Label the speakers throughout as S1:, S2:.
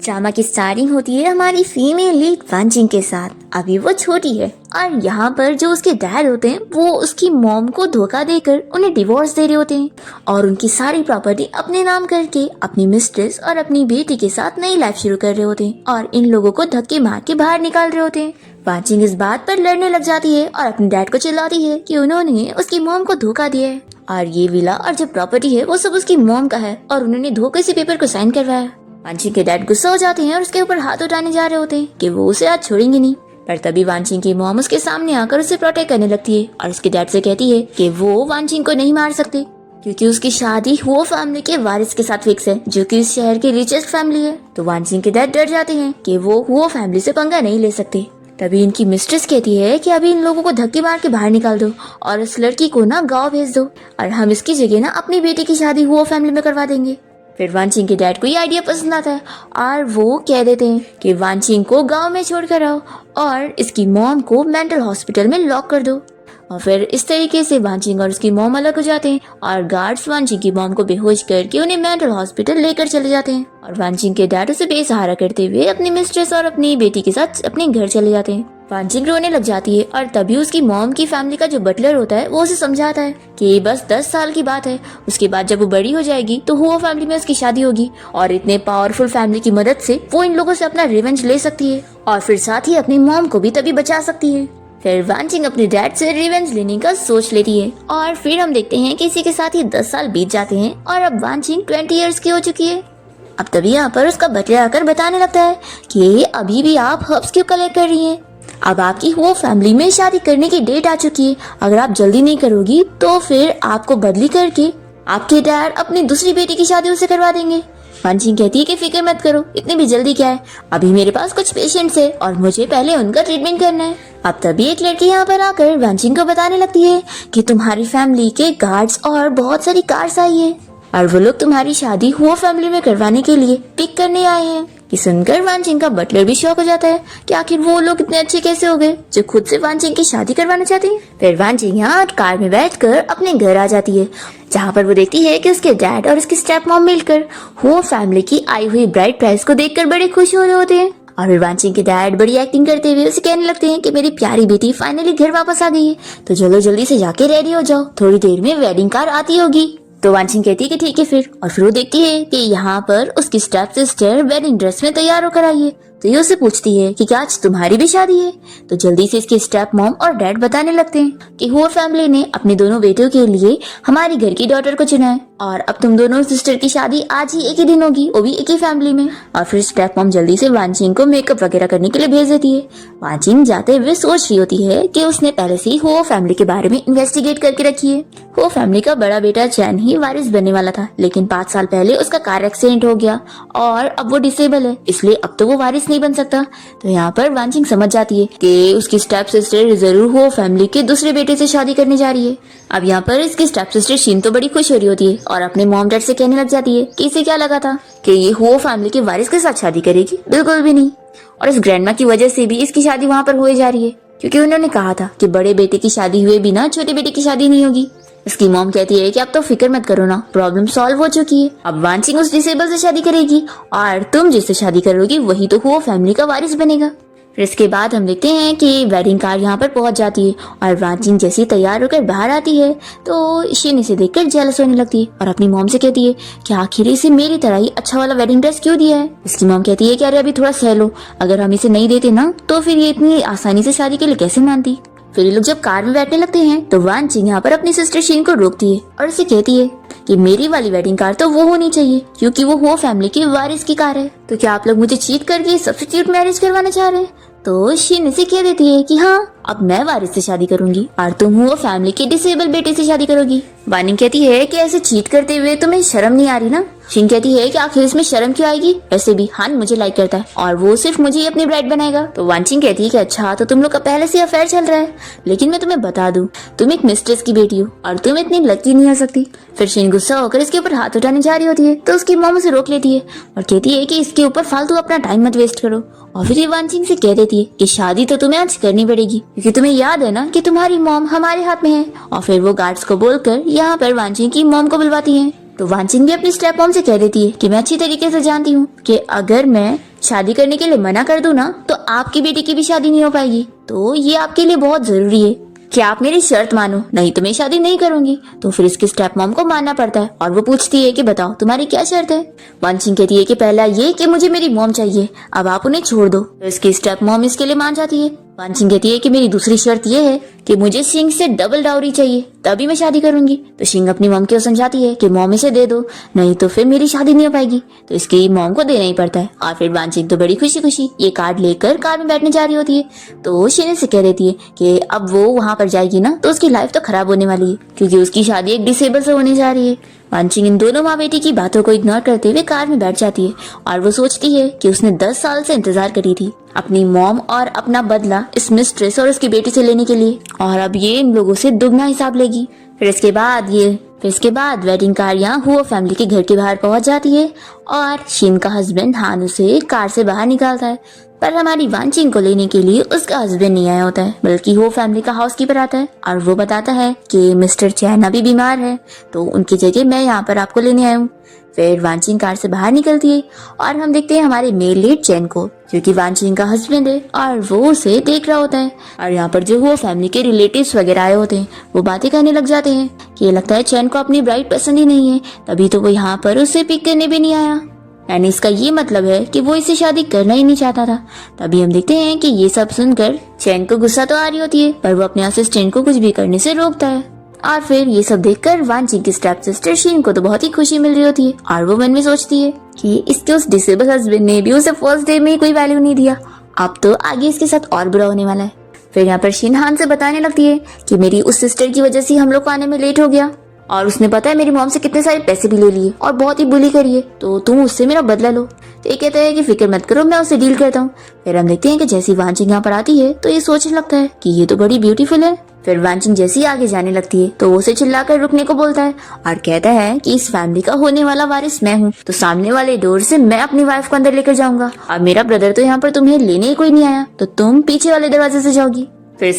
S1: Drama की starting होती है हमारी फीमेल लीड वांचिंग के साथ। अभी वो छोटी है और यहाँ पर जो उसके डैड होते हैं वो उसकी मॉम को धोखा देकर उन्हें डिवोर्स दे रहे होते हैं और उनकी सारी प्रॉपर्टी अपने नाम करके अपनी मिस्ट्रेस और अपनी बेटी के साथ नई लाइफ शुरू कर रहे होते हैं और इन लोगों को धक्के मार के बाहर निकाल रहे होते हैं। वांचिंग इस बात पर लड़ने लग जाती है और अपने डैड को चिल्लाती है कि उन्होंने उसकी मॉम को धोखा दिया है और ये विला और जो प्रॉपर्टी है वो सब उसकी मॉम का है और उन्होंने धोखे से पेपर को साइन करवाया। वांचिंग के डैड गुस्सा हो जाते हैं और उसके ऊपर हाथ उठाने जा रहे होते हैं कि वो उसे आज छोड़ेंगे नहीं। पर तभी वांचिंग की मॉम उसके सामने आकर उसे प्रोटेक्ट करने लगती है और उसके डैड से कहती है कि वो वांचिंग को नहीं मार सकते क्योंकि उसकी शादी हुओ फैमिली के वारिस के साथ फिक्स है जो कि इस शहर की रिचेस्ट फैमिली है। तो वांचिंग के डैड डर जाते हैं कि वो हुओ फैमिली से पंगा नहीं ले सकते। तभी इनकी मिस्ट्रेस कहती है कि अभी इन लोगों को धक्के मार के बाहर निकाल दो और इस लड़की को ना गाँव भेज दो और हम इसकी जगह ना अपनी बेटी की शादी हुओ फैमिली में करवा देंगे। फिर वांचिंग के डैड को ये आइडिया पसंद आता है और वो कह देते हैं कि वांचिंग को गांव में छोड़कर आओ और इसकी मॉम को मेंटल हॉस्पिटल में लॉक कर दो। और फिर इस तरीके से वांचिंग और उसकी मॉम अलग हो जाते हैं और गार्ड्स वांचिंग की मॉम को बेहोश करके उन्हें मेंटल हॉस्पिटल लेकर चले जाते हैं और वांचिंग के डैड उसे बेसहारा करते हुए अपनी मिस्ट्रेस और अपनी बेटी के साथ अपने घर चले जाते हैं। वांचिंग रोने लग जाती है और तभी उसकी मॉम की फैमिली का जो बटलर होता है वो उसे समझाता है कि बस 10 साल की बात है, उसके बाद जब वो बड़ी हो जाएगी तो हुआ फैमिली में उसकी शादी होगी और इतने पावरफुल फैमिली की मदद से वो इन लोगों से अपना रिवेंज ले सकती है और फिर साथ ही अपनी मॉम को भी तभी बचा सकती है। फिर वांचिंग अपने डैड से रिवेंज लेने का सोच लेती है और फिर हम देखते हैं कि इसी के साथ ही 10 साल बीत जाते हैं और अब वांचिंग 20 इयर्स की हो चुकी है। अब तभी यहाँ पर उसका बटलर आकर बताने लगता है कि अभी भी आप हर्ब्स क्यों कलेक्ट कर रही हैं? अब आपकी वो फैमिली में शादी करने की डेट आ चुकी है, अगर आप जल्दी नहीं करोगी तो फिर आपको बदली करके आपके डैड अपनी दूसरी बेटी की शादी उसे करवा देंगे। वांचिंग कहती है कि फिक्र मत करो, इतनी भी जल्दी क्या है, अभी मेरे पास कुछ पेशेंट्स है और मुझे पहले उनका ट्रीटमेंट करना है। अब तभी एक लड़की यहाँ पर आकर वांचिंग को बताने लगती है कि तुम्हारी फैमिली के गार्ड्स और बहुत सारी कार्स आई है और वो लोग तुम्हारी शादी हुआ फैमिली में करवाने के लिए पिक करने आए हैं। ये सुनकर वांचिंग का बटलर भी शॉक हो जाता है कि आखिर वो लोग इतने अच्छे कैसे हो गए जो खुद से वांचिंग की शादी करवाना चाहते हैं। फिर वांचिंग यहाँ कार में बैठकर अपने घर आ जाती है जहाँ पर वो देखती है कि उसके डैड और उसकी स्टेप मॉम मिलकर हुआ फैमिली की आई हुई ब्राइड प्राइस को देखकर बड़े खुश हो रहे होते हैं और फिर वांचिंग के डैड बड़ी एक्टिंग करते हुए उसे कहने लगते हैं कि मेरी प्यारी बेटी फाइनली घर वापस आ गई है, तो चलो जल्दी से जाके रेडी हो जाओ, थोड़ी देर में वेडिंग कार आती होगी। तो वांचिंग कहती है कि ठीक है फिर, और फिर वो देखती है कि यहाँ पर उसकी स्टेप सिस्टर वेडिंग ड्रेस में तैयार होकर आई है। तो ये उससे पूछती है कि क्या आज तुम्हारी भी शादी है? तो जल्दी से इसकी स्टेप मॉम और डैड बताने लगते हैं कि हुआ फैमिली ने अपने दोनों बेटियों के लिए हमारी घर की डॉटर को चुना है और अब तुम दोनों सिस्टर की शादी आज ही एक ही दिन होगी, वो भी एक ही फैमिली में। और फिर स्टेप मॉम जल्दी से वांचिंग को मेकअप वगैरह करने के लिए भेज देती है। वांचिंग जाते हुए सोच रही होती है कि उसने पहले से ही हुआ फैमिली के बारे में इन्वेस्टिगेट करके रखी है। हुआ फैमिली का बड़ा बेटा चैन ही वारिस बनने वाला था, लेकिन 5 साल पहले उसका कार एक्सीडेंट हो गया और अब वो डिसेबल है, इसलिए अब तो वो वारिस नहीं बन सकता। तो यहाँ पर वांचिंग समझ जाती है कि उसकी स्टेप सिस्टर जरूर हुआ फैमिली के दूसरे बेटे से शादी करने जा रही है। अब यहाँ पर इसकी स्टेप सिस्टर शिन तो बड़ी खुश हो रही होती है और अपने मॉम डैड से कहने लग जाती है कि इसे क्या लगा था कि ये हुआ फैमिली के वारिस के साथ शादी करेगी, बिल्कुल भी नहीं। और इस ग्रैंडमा की वजह से भी इसकी शादी वहाँ पर हो जा रही है क्योंकि उन्होंने कहा था कि बड़े बेटे की शादी हुए बिना छोटे बेटे की शादी नहीं होगी। इसकी मॉम कहती है कि अब तो फिक्र मत करो ना, प्रॉब्लम सॉल्व हो चुकी है, अब वांचिंग उस डिसेबल से शादी करेगी और तुम जिससे शादी करोगी वही तो हुआ फैमिली का वारिस बनेगा। फिर इसके बाद हम देखते हैं कि वेडिंग कार यहाँ पर पहुंच जाती है और वांचिंग जैसी तैयार होकर बाहर आती है तो शिन इसे देखकर जेलस होने लगती है और अपनी मॉम से कहती है कि आखिर इसे मेरी तरह ही अच्छा वाला वेडिंग ड्रेस क्यों दिया है। इसकी मॉम कहती है कि अरे अभी थोड़ा सह लो, अगर हम इसे नहीं देते ना तो फिर ये इतनी आसानी से शादी के लिए कैसे मानती। फिर ये लोग जब कार में बैठने लगते हैं तो वांचिंग यहाँ पर अपनी सिस्टर शिन को रोकती है और उसे कहती है कि मेरी वाली वेडिंग कार तो वो होनी चाहिए क्योंकि वो हुआ फैमिली की वारिस की कार है, तो क्या आप लोग मुझे चीट करके सब्स्टिट्यूट मैरिज करवाना चाह रहे हैं? तो शिन इसे कह देती है कि हाँ, अब मैं वारिस से शादी करूंगी और तुम हुआ फैमिली के डिसेबल बेटे से शादी करोगी। वानिंग कहती है कि ऐसे चीट करते हुए तुम्हें शर्म नहीं आ रही ना? शिन कहती है कि आखिर इसमें शर्म क्यों आएगी, वैसे भी हान मुझे लाइक करता है और वो सिर्फ मुझे ही अपनी ब्राइड बनाएगा। तो वांचिंग कहती है कि अच्छा तो तुम लोग का पहले से अफेयर चल रहा है, लेकिन मैं तुम्हें बता दूं तुम एक मिस्ट्रेस की बेटी हो और तुम इतनी लकी नहीं हो सकती। फिर शिन गुस्सा होकर इसके ऊपर हाथ उठाने जा रही होती है तो उसकी मॉम उसे रोक लेती है और कहती है कि इसके ऊपर फालतू अपना टाइम मत वेस्ट करो। और फिर ये वांचिंग से कह देती है कि शादी तो तुम्हें आज करनी पड़ेगी क्योंकि तुम्हें याद है ना कि तुम्हारी मॉम हमारे हाथ में है। और फिर वो गार्ड्स को बोलकर यहाँ पर वांचिंग की मॉम को बुलवाती है। तो वांचिंग भी अपनी स्टेप मॉम से कह देती है कि मैं अच्छी तरीके से जानती हूँ कि अगर मैं शादी करने के लिए मना कर दूं ना तो आपकी बेटी की भी शादी नहीं हो पाएगी, तो ये आपके लिए बहुत जरूरी है कि आप मेरी शर्त मानो, नहीं तो मैं शादी नहीं करूंगी। तो फिर इसकी स्टेप मॉम को मानना पड़ता है और वो पूछती है कि बताओ तुम्हारी क्या शर्त है। वानचिंग कहती है कि पहला ये कि मुझे मेरी मॉम चाहिए, अब आप उन्हें छोड़ दो। तो इसकी स्टेप मॉम इसके लिए मान जाती है। वानचिंग कहती है कि मेरी दूसरी शर्त ये है कि मुझे शिंग से डबल डाउरी चाहिए, तभी मैं शादी करूंगी। तो शिंग अपनी मॉम को समझाती है कि मॉम इसे दे दो, नहीं तो फिर मेरी शादी नहीं हो पाएगी। तो इसकी मॉम को देना ही पड़ता है। और फिर वानचिंग तो बड़ी खुशी खुशी ये कार्ड लेकर कार में बैठने जा रही होती है। तो शिन से कह देती है कि अब वो वहां पर जाएगी ना तो उसकी लाइफ तो खराब होने वाली है, क्योंकि उसकी शादी एक डिसेबल से होने जा रही है। वानचिंग इन दोनों माँ बेटी की बातों को इग्नोर करते हुए कार में बैठ जाती है और वो सोचती है कि उसने 10 साल से इंतजार करी थी अपनी मॉम और अपना बदला इस मिस्ट्रेस और उसकी बेटी से लेने के लिए, और अब ये इन लोगों से दुगना हिसाब लेगी। फिर इसके बाद वेडिंग कार यहाँ हुआ फैमिली के घर के बाहर पहुंच जाती है और शिन का हस्बैंड हान उसे कार से बाहर निकालता है। पर हमारी वानचिंग को लेने के लिए उसका हस्बैंड नहीं आया होता है, बल्कि वो फैमिली का हाउसकीपर आता है और वो बताता है कि मिस्टर चैन अभी बीमार है, तो उनकी जगह मैं यहाँ पर आपको लेने आया हूँ। फिर वानचिंग कार से बाहर निकलती है और हम देखते हैं हमारे मेल लीड चैन को, जो कि वानचिंग का हस्बैंड है, और वो उसे देख रहा होता है। और यहाँ पर जो वो फैमिली के रिलेटिव्स वगैरह आए होते हैं वो बातें करने लग जाते हैं कि ये लगता है चैन को अपनी ब्राइड पसंद ही नहीं है, तभी तो वो यहाँ पर उसे पिक करने भी नहीं आया। यानी इसका ये मतलब है कि वो इसे शादी करना ही नहीं चाहता था। तभी हम देखते हैं कि ये सब सुनकर चैन को गुस्सा तो आ रही होती है, पर वो अपने असिस्टेंट को कुछ भी करने से रोकता है। और फिर ये सब देखकर वानचिंग की स्टेप सिस्टर शिन को तो बहुत ही खुशी मिल रही होती है और वो मन में सोचती है कि इसके उस डिसेबल हस्बैंड ने भी उसे फर्स्ट डे में ही कोई वैल्यू नहीं दिया, अब तो आगे इसके साथ और बुरा होने वाला है। फिर यहाँ पर शिन हान से बताने लगती है कि मेरी उस सिस्टर की वजह से हम लोग को आने में लेट हो गया और उसने पता है मेरी मॉम से कितने सारे पैसे भी ले लिए और बहुत ही बुली करी है, तो तुम उससे मेरा बदला लो। तो ये कहता है कि फिक्र मत करो, मैं उसे डील करता हूँ। फिर हम देखते हैं कि जैसी वानचिंग यहाँ पर आती है तो ये सोचने लगता है कि ये तो बड़ी ब्यूटीफुल है। फिर वानचिंग जैसे ही आगे जाने लगती है तो वो उसे चिल्लाकर रुकने को बोलता है और कहता है कि इस फैमिली का होने वाला वारिस मैं हूँ, तो सामने वाले डोर से मैं अपनी वाइफ को अंदर लेकर जाऊंगा और मेरा ब्रदर तो यहाँ पर तुम्हें लेने ही कोई नहीं आया, तो तुम पीछे वाले दरवाजे से जाओगी। फिर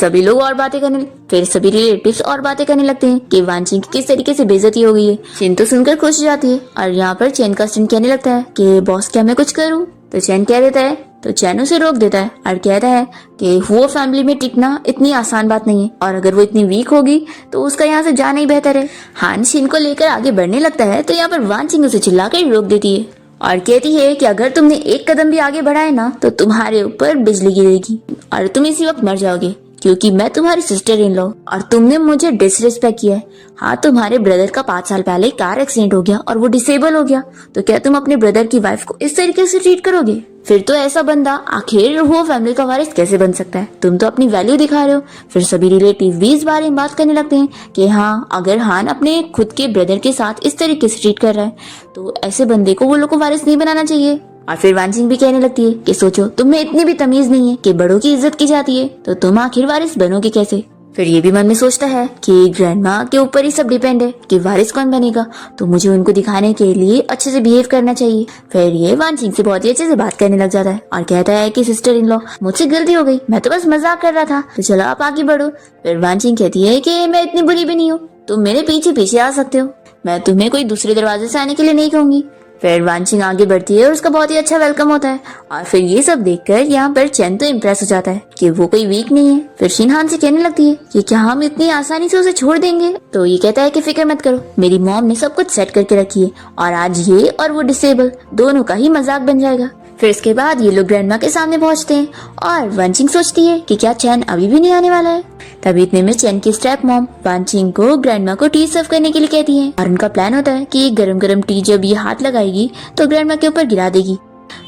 S1: सभी रिलेटिव्स और बातें करने लगते हैं कि वानचिंग की किस तरीके से बेइज्जती हो गई है। चिन तो सुनकर खुश हो जाती है और यहाँ पर चैन का स्टैंड कहने लगता है कि बॉस क्या मैं कुछ करूँ। तो चैन कह देता है, तो चैन उसे रोक देता है और कहता है कि वो फैमिली में टिकना इतनी आसान बात नहीं है और अगर वो इतनी वीक होगी तो उसका यहाँ से जाना ही बेहतर है। हान शिन को लेकर आगे बढ़ने लगता है तो यहाँ पर वानचिंग उसे चिल्लाकर रोक देती है और कहती है कि अगर तुमने एक कदम भी आगे बढ़ाए ना तो तुम्हारे ऊपर बिजली गिरेगी और तुम इसी वक्त मर जाओगे, क्योंकि मैं तुम्हारी सिस्टर इन लॉ और तुमने मुझे डिसरिस्पेक्ट किया है। हाँ, तुम्हारे ब्रदर का 5 साल पहले कार एक्सीडेंट हो गया और वो डिसेबल हो गया, तो क्या तुम अपने ब्रदर की वाइफ को इस तरीके से ट्रीट करोगे? फिर तो ऐसा बंदा आखिर वो फैमिली का वारिस कैसे बन सकता है? तुम तो अपनी वैल्यू दिखा रहे हो। फिर सभी रिलेटिव भी इस बारे में बात करने लगते हैं कि हाँ, अगर हान अपने खुद के ब्रदर के साथ इस तरीके से ट्रीट कर रहा है तो ऐसे बंदे को वो लोग को वारिस नहीं बनाना चाहिए। और फिर वानचिंग भी कहने लगती है कि सोचो, तुम्हें इतनी भी तमीज नहीं है कि बड़ों की इज्जत की जाती है, तो तुम आखिर वारिस बनोगे कैसे? फिर ये भी मन में सोचता है कि ग्रैंडमा के ऊपर ही सब डिपेंड है कि वारिस कौन बनेगा, तो मुझे उनको दिखाने के लिए अच्छे से बिहेव करना चाहिए। फिर ये वानचिंग से बहुत ही अच्छे से बात करने लग जाता है और कहता है कि सिस्टर इन लॉ, मुझसे गलती हो गई, मैं तो बस मजाक कर रहा था, तो चलो आप आगे बढ़ो। फिर वानचिंग कहती है कि मैं इतनी बुरी भी नहीं हूँ, तुम मेरे पीछे पीछे आ सकते हो, मैं तुम्हें कोई दूसरे दरवाजे से आने के लिए नहीं कहूंगी। फिर वानचिंग आगे बढ़ती है और उसका बहुत ही अच्छा वेलकम होता है और फिर ये सब देखकर यहाँ पर चैन तो इम्प्रेस हो जाता है कि वो कोई वीक नहीं है। फिर शिन हान से कहने लगती है कि क्या हम इतनी आसानी से उसे छोड़ देंगे? तो ये कहता है कि फिक्र मत करो, मेरी मॉम ने सब कुछ सेट करके रखी है और आज ये और वो डिसेबल दोनों का ही मजाक बन जाएगा। फिर इसके बाद ये लोग ग्रैंडमा के सामने पहुंचते हैं और वानचिंग सोचती है कि क्या चैन अभी भी नहीं आने वाला है। तभी इतने में चैन की स्टेप मॉम वानचिंग को ग्रैंडमा को टी सर्व करने के लिए कहती है और उनका प्लान होता है कि गरम गरम टी जब ये हाथ लगाएगी तो ग्रैंडमा के ऊपर गिरा देगी।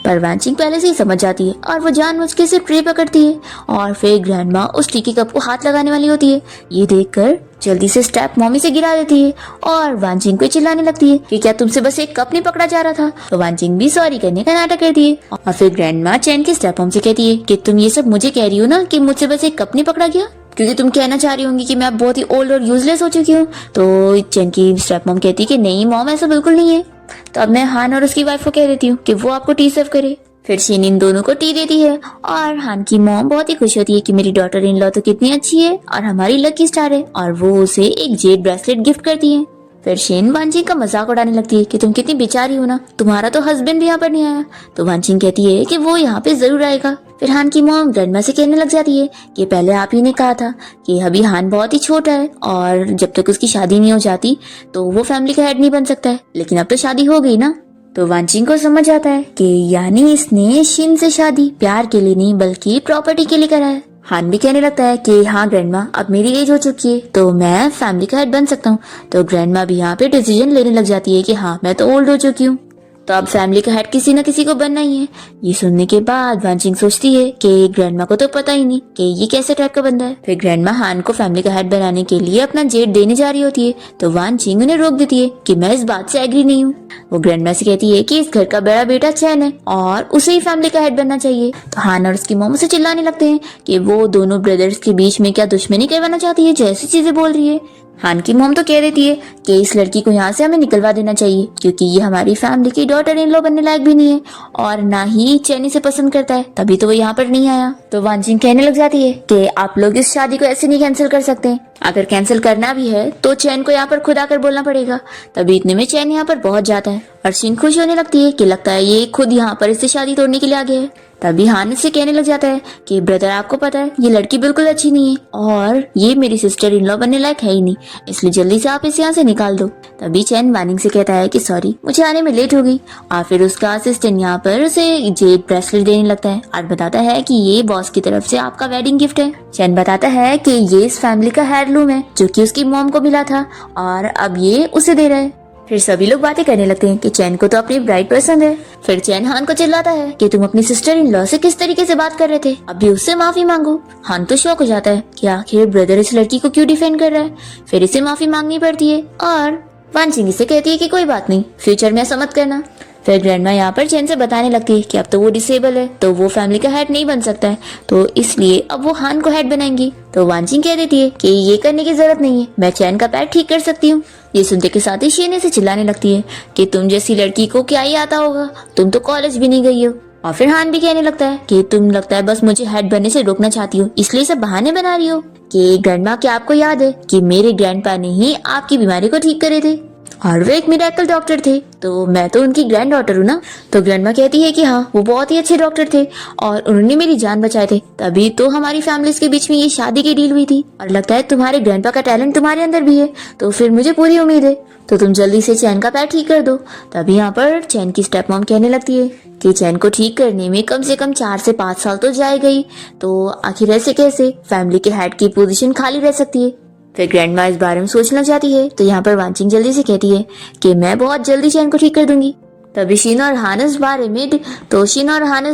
S1: पर वानचिंग पहले से ही समझ जाती है और वो जानबूझ के से ट्रे पकड़ती है और फिर ग्रैंडमा उस टी के कप को हाथ लगाने वाली होती है। ये देखकर जल्दी से स्टेप मॉमी से गिरा देती है और वानचिंग को चिल्लाने लगती है कि क्या तुमसे बस एक कप नहीं पकड़ा जा रहा था? तो वानचिंग भी सॉरी करने का नाटक करती है और फिर ग्रैंडमा चैन की स्टेप मॉम से कहती है कि तुम ये सब मुझे कह रही हो ना कि मुझसे बस एक कप नहीं पकड़ा गया, क्योंकि तुम कहना चाह रही होंगी कि मैं अब बहुत ही ओल्ड और यूजलेस हो चुकी हूँ। तो चैन की स्टेप मॉम कहती है कि नहीं मॉम, ऐसा बिल्कुल नहीं है। तो अब मैं हान और उसकी वाइफ को कह देती हूँ कि वो आपको टी सर्व करे। फिर शिन इन दोनों को टी देती है और हान की मॉम बहुत ही खुश होती है कि मेरी डॉटर इन लॉ तो कितनी अच्छी है और हमारी लकी स्टार है, और वो उसे एक जेड ब्रेसलेट गिफ्ट करती है। फिर शेन वानचिंग का मजाक उड़ाने लगती है कि तुम कितनी बेचारी हो ना, तुम्हारा तो हस्बैंड भी यहाँ पर नहीं आया। तो वानचिंग कहती है कि वो यहाँ पे जरूर आएगा। फिर हान की मॉम ग्रैंडमा से कहने लग जाती है कि पहले आप ही ने कहा था कि अभी हान बहुत ही छोटा है और जब तक उसकी शादी नहीं हो जाती तो वो फैमिली का हेड नहीं बन सकता है, लेकिन अब तो शादी हो गई ना। तो वानचिंग को समझ आता है कि यानी इसने शिन से शादी प्यार के लिए नहीं बल्कि प्रॉपर्टी के लिए करा है। हान भी कहने लगता है कि हाँ ग्रैंडमा, अब मेरी एज हो चुकी है तो मैं फैमिली का हेड बन सकता हूँ। तो ग्रैंडमा भी यहाँ पे डिसीजन लेने लग जाती है कि हाँ मैं तो ओल्ड हो चुकी हूँ, तो अब फैमिली का हेड किसी न किसी को बनना ही है। ये सुनने के बाद वानचिंग सोचती है कि ग्रैंडमा को तो पता ही नहीं कि ये कैसे टाइप का बंदा है। फिर ग्रैंडमा हान को फैमिली का हेड बनाने के लिए अपना जेट देने जा रही होती है, तो वानचिंग उन्हें रोक देती है कि मैं इस बात से एग्री नहीं हूँ। वो ग्रैंडमा से कहती है कि इस घर का बड़ा बेटा चैन है और उसे ही फैमिली का हेड बनना चाहिए। तो हान और उसकी मॉम उसे चिल्लाने लगते हैं कि वो दोनों ब्रदर्स के बीच में क्या दुश्मनी करवाना चाहती है, जो ऐसी चीजें बोल रही है। हान की मॉम तो कह देती है कि इस लड़की को यहाँ से हमें निकलवा देना चाहिए क्योंकि ये हमारी फैमिली की डॉटर इन लॉ बनने लायक भी नहीं है और ना ही चैनी से पसंद करता है, तभी तो वो यहाँ पर नहीं आया। तो वानचिंग कहने लग जाती है कि आप लोग इस शादी को ऐसे नहीं कैंसिल कर सकते, अगर कैंसिल करना भी है तो चैन को यहाँ पर खुद आकर बोलना पड़ेगा। तभी इतने में चैन यहाँ पर पहुंच जाता है और शिन खुश होने लगती है कि लगता है ये खुद यहाँ पर इससे शादी तोड़ने के लिए आ गया है। तभी हान से कहने लग जाता है कि ब्रदर आपको पता है ये लड़की बिल्कुल अच्छी नहीं है और ये मेरी सिस्टर इन लॉ बनने लायक है ही नहीं, इसलिए जल्दी से आप इसे यहाँ से निकाल दो। तभी चैन वानिंग से कहता है कि सॉरी मुझे आने में लेट हो गई और फिर उसका असिस्टेंट यहाँ पर उसे जेड ब्रेसलेट देने लगता है और बताता है कि ये बॉस की तरफ से आपका वेडिंग गिफ्ट है। चैन बताता है कि ये इस फैमिली का हेirloom है जो कि उसकी मॉम को मिला था और अब ये उसे दे रहा है। फिर सभी लोग बातें करने लगते हैं कि चैन को तो अपनी ब्राइड पसंद है। फिर चैन हान को चिल्लाता है कि तुम अपनी सिस्टर इन लॉ से किस तरीके से बात कर रहे थे, अभी उससे माफी मांगो। हान तो शॉक हो जाता है कि आखिर ब्रदर इस लड़की को क्यों डिफेंड कर रहा है। फिर इसे माफी मांगनी पड़ती है और वानचिंग इसे कहती है कि कोई बात नहीं, फ्यूचर में ऐसा मत करना। फिर ग्रैंडमा यहाँ पर चैन से बताने लगती है कि अब तो वो डिसेबल है तो वो फैमिली का हेड नहीं बन सकता है, तो इसलिए अब वो हान को हेड बनाएंगी। तो वानचिंग कह देती है कि ये करने की जरूरत नहीं है, मैं चैन का पैर ठीक कर सकती हूँ। ये सुनते के साथ ही शेने से चिल्लाने लगती है कि तुम जैसी लड़की को क्या ही आता होगा, तुम तो कॉलेज भी नहीं गई हो। और फिर हान भी कहने लगता है कि तुम लगता है बस मुझे हेड बनने से रोकना चाहती हो, इसलिए सब बहाने बना रही हो। कि ग्रैंडमा, क्या आपको याद है कि मेरे ग्रैंडपा ने ही आपकी बीमारी को ठीक करे थे और वो एक मिरेकल डॉक्टर थे, तो मैं तो उनकी ग्रैंड डॉटर हूँ ना। तो ग्रैंडमा कहती है कि हाँ वो बहुत ही अच्छे डॉक्टर थे और उन्होंने मेरी जान बचाए थे, तभी तो हमारी फैमिलीज के बीच में ये शादी की डील हुई थी और लगता है तुम्हारे ग्रैंडपा का टैलेंट तुम्हारे अंदर भी है, तो फिर मुझे पूरी उम्मीद है, तो तुम जल्दी से चैन का पैर ठीक कर दो। तभी यहाँ पर चैन की स्टेप मॉम कहने लगती है कि चैन को ठीक करने में कम से कम 4 से 5 साल तो जाएगा ही, तो आखिर ऐसे कैसे फैमिली के हेड की पोजीशन खाली रह सकती है। फिर ग्रैंडमा इस बारे में सोचना चाहती है, तो यहाँ पर वानचिंग जल्दी से कहती है कि मैं बहुत जल्दी चैन को ठीक कर दूंगी। तभी शिन और हान इस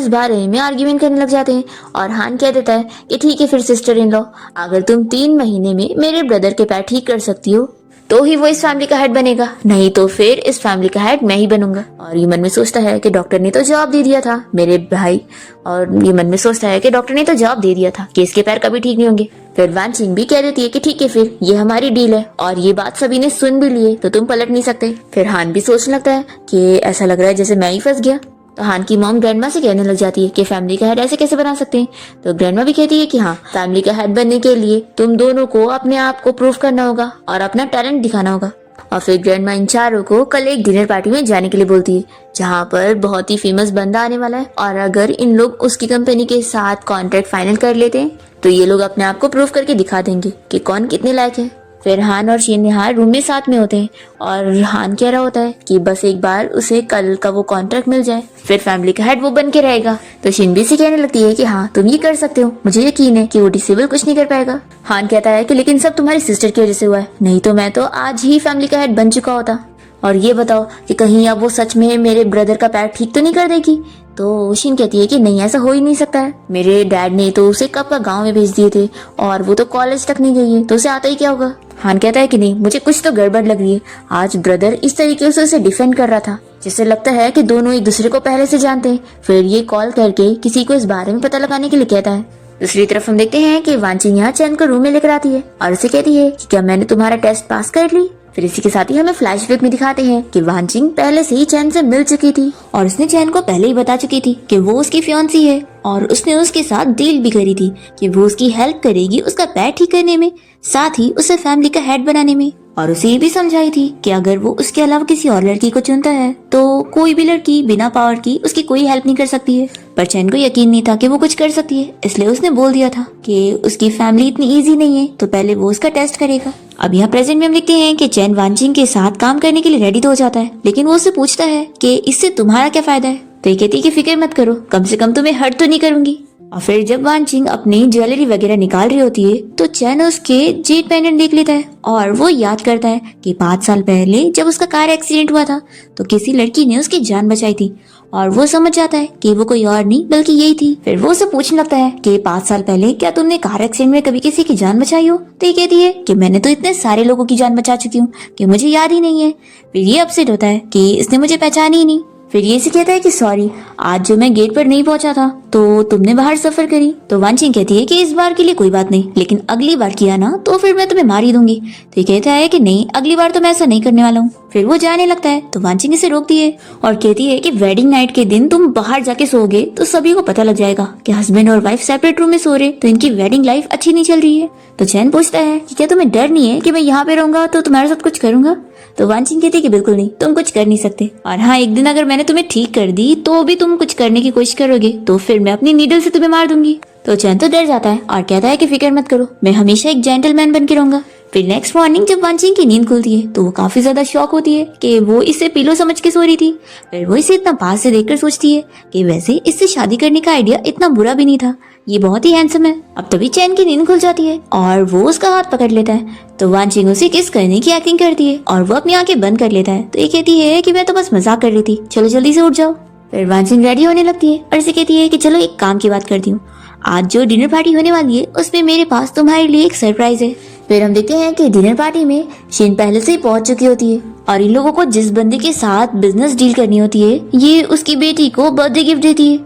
S1: बारे में आर्ग्यूमेंट करने लग जाते हैं और हान कह देता है कि ठीक है फिर सिस्टर इन लॉ, अगर तुम 3 महीने में मेरे ब्रदर के पैर ठीक कर सकती हो तो ही वो इस फैमिली का हेड बनेगा, नहीं तो फिर इस फैमिली का हेड मैं ही बनूंगा। और ये मन में सोचता है कि डॉक्टर ने तो जवाब दे दिया था मेरे भाई, और ये मन में सोचता है कि डॉक्टर ने तो जवाब दे दिया था कि इसके पैर कभी ठीक नहीं होंगे। फिर वानचिंग भी कह देती है कि ठीक है फिर ये हमारी डील है और ये बात सभी ने सुन भी ली है तो तुम पलट नहीं सकते। फिर हान भी सोचने लगता है कि ऐसा लग रहा है जैसे मैं ही फंस गया। तो हान की मॉम ग्रैंडमा से कहने लग जाती है कि फैमिली का हेड ऐसे कैसे बना सकते हैं। तो ग्रैंडमा भी कहती है कि हाँ फैमिली का हेड बनने के लिए तुम दोनों को अपने आप को प्रूव करना होगा और अपना टैलेंट दिखाना होगा। और फिर ग्रैंडमा इन चारों को कल एक डिनर पार्टी में जाने के लिए बोलती है जहाँ पर बहुत ही फेमस बंदा आने वाला है और अगर इन लोग उसकी कंपनी के साथ कॉन्ट्रैक्ट फाइनल कर लेते हैं तो ये लोग अपने आप को प्रूव करके दिखा देंगे कि कौन कितने लायक है। फिर हान और शिन यहाँ रूम में साथ में होते हैं और हान कह रहा होता है कि बस एक बार उसे कल का वो कॉन्ट्रैक्ट मिल जाए फिर फैमिली का हेड वो बन के रहेगा। तो शिन भी से कहने लगती है कि हाँ तुम ये कर सकते हो, मुझे यकीन है कि वो डिसेबल कुछ नहीं कर पाएगा। हान कहता है कि लेकिन सब तुम्हारी सिस्टर की वजह से हुआ है, नहीं तो मैं तो आज ही फैमिली का हेड बन चुका होता। और ये बताओ कि कहीं अब वो सच में मेरे ब्रदर का पैर ठीक तो नहीं कर देगी। तो शिन कहती है कि नहीं ऐसा हो ही नहीं सकता है, मेरे डैड ने तो उसे कब का गांव में भेज दिए थे और वो तो कॉलेज तक नहीं गई है तो उसे आता ही क्या होगा। हान कहता है कि नहीं मुझे कुछ तो गड़बड़ लग रही है, आज ब्रदर इस तरीके से उसे डिफेंड कर रहा था जिससे लगता है कि दोनों एक दूसरे को पहले से जानते हैं। फिर ये कॉल करके किसी को इस बारे में पता लगाने के लिए कहता है। दूसरी तरफ हम देखते हैं कि वानचिंग यहाँ चैन को रूम में लेकर आती है और उसे कहती है कि क्या मैंने तुम्हारा टेस्ट पास कर ली। फिर इसी के साथ ही हमें फ्लैशबैक में दिखाते हैं कि वानचिंग पहले से ही चैन से मिल चुकी थी और उसने चैन को पहले ही बता चुकी थी कि वो उसकी फियांसी है और उसने उसके साथ डील भी करी थी कि वो उसकी हेल्प करेगी उसका पैर ठीक करने में, साथ ही उसे फैमिली का हेड बनाने में। और उसे ये भी समझाई थी कि अगर वो उसके अलावा किसी और लड़की को चुनता है तो कोई भी लड़की बिना पावर की उसकी कोई हेल्प नहीं कर सकती है। पर चैन को यकीन नहीं था कि वो कुछ कर सकती है, इसलिए उसने बोल दिया था कि उसकी फैमिली इतनी इजी नहीं है, तो पहले वो उसका टेस्ट करेगा। अब यहाँ प्रेजेंट में हम देखते हैं कि चैन वानजिंग के साथ काम करने के लिए रेडी तो हो जाता है, लेकिन वो उससे पूछता है कि इससे तुम्हारा क्या फायदा है। तो ये कहती है कि फिक्र मत करो, कम से कम तुम्हें हर्ट तो नहीं करूंगी। और फिर जब वानजिंग अपनी ज्वेलरी वगैरह निकाल रही होती है तो चैन उसके जेड पेंडेंट देख लेता है और वो याद करता है कि 5 साल पहले जब उसका कार एक्सीडेंट हुआ था तो किसी लड़की ने उसकी जान बचाई थी, और वो समझ जाता है कि वो कोई और नहीं बल्कि यही थी। फिर वो उसे पूछने लगता है कि 5 साल पहले क्या तुमने कार एक्सीडेंट में कभी किसी की जान बचाई हो। तो ये कहती है कि मैंने तो इतने सारे लोगों की जान बचा चुकी हूँ कि मुझे याद ही नहीं है। फिर ये अपसेट होता है कि इसने मुझे पहचानी ही नहीं। फिर ये से कहता है कि सॉरी, आज जो मैं गेट पर नहीं पहुंचा था तो तुमने बाहर सफर करी। तो वानजिंग कहती है कि इस बार के लिए कोई बात नहीं, लेकिन अगली बार किया ना तो फिर मैं तुम्हें मार ही दूंगी। तो ये कहता है कि नहीं, अगली बार तो मैं ऐसा नहीं करने वाला हूँ। फिर वो जाने लगता है तो वानजिंग इसे रोकती है और कहती है कि वेडिंग नाइट के दिन तुम बाहर जाके सोओगे तो सभी को पता लग जाएगा कि हस्बैंड और वाइफ सेपरेट रूम में सो रहे, तो इनकी वेडिंग लाइफ अच्छी नहीं चल रही है। तो चैन पूछता है कि क्या तुम्हें डर नहीं है कि मैं यहाँ पे रहूंगा तो तुम्हारे साथ कुछ करूंगा। तो वानजिंग कहती है कि बिल्कुल नहीं, तुम कुछ कर नहीं सकते, और हाँ, एक दिन अगर मैंने तुम्हें ठीक कर दी तो भी तुम कुछ करने की कोशिश करोगे तो फिर मैं अपनी नीडल से तुम्हें मार दूंगी। तो चैन तो डर जाता है और कहता है कि फिक्र मत करो, मैं हमेशा एक जेंटलमैन बन के रहूंगा। फिर नेक्स्ट मॉर्निंग जब वानजिंग की नींद खुलती है तो वो काफी ज्यादा शॉक होती है कि वो इसे पिलो समझ के सो रही थी। फिर वो इसे इतना पास से देखकर सोचती है कि वैसे इससे शादी करने का आइडिया इतना बुरा भी नहीं था, ये बहुत ही हैंडसम है। अब तभी चैन की नींद खुल जाती है और वो उसका हाथ पकड़ लेता है। तो वानजिंग उसे किस करने की एक्टिंग करती है और वो अपनी आंखें बंद कर लेता है। तो ये कहती है कि मैं तो बस मजाक कर रही थी, चलो जल्दी से उठ जाओ। फिर वानजिंग रेडी होने लगती है और इसे कहती है कि चलो एक काम की बात करती हूँ, आज जो डिनर पार्टी होने वाली है उसमें मेरे पास तुम्हारे लिए एक सरप्राइज है। फिर हम देखते हैं कि डिनर पार्टी में शिन पहले से ही पहुंच चुकी होती है और इन लोगों को जिस बंदे के साथ बिजनेस डील करनी होती है ये उसकी बेटी को बर्थडे गिफ्ट देती है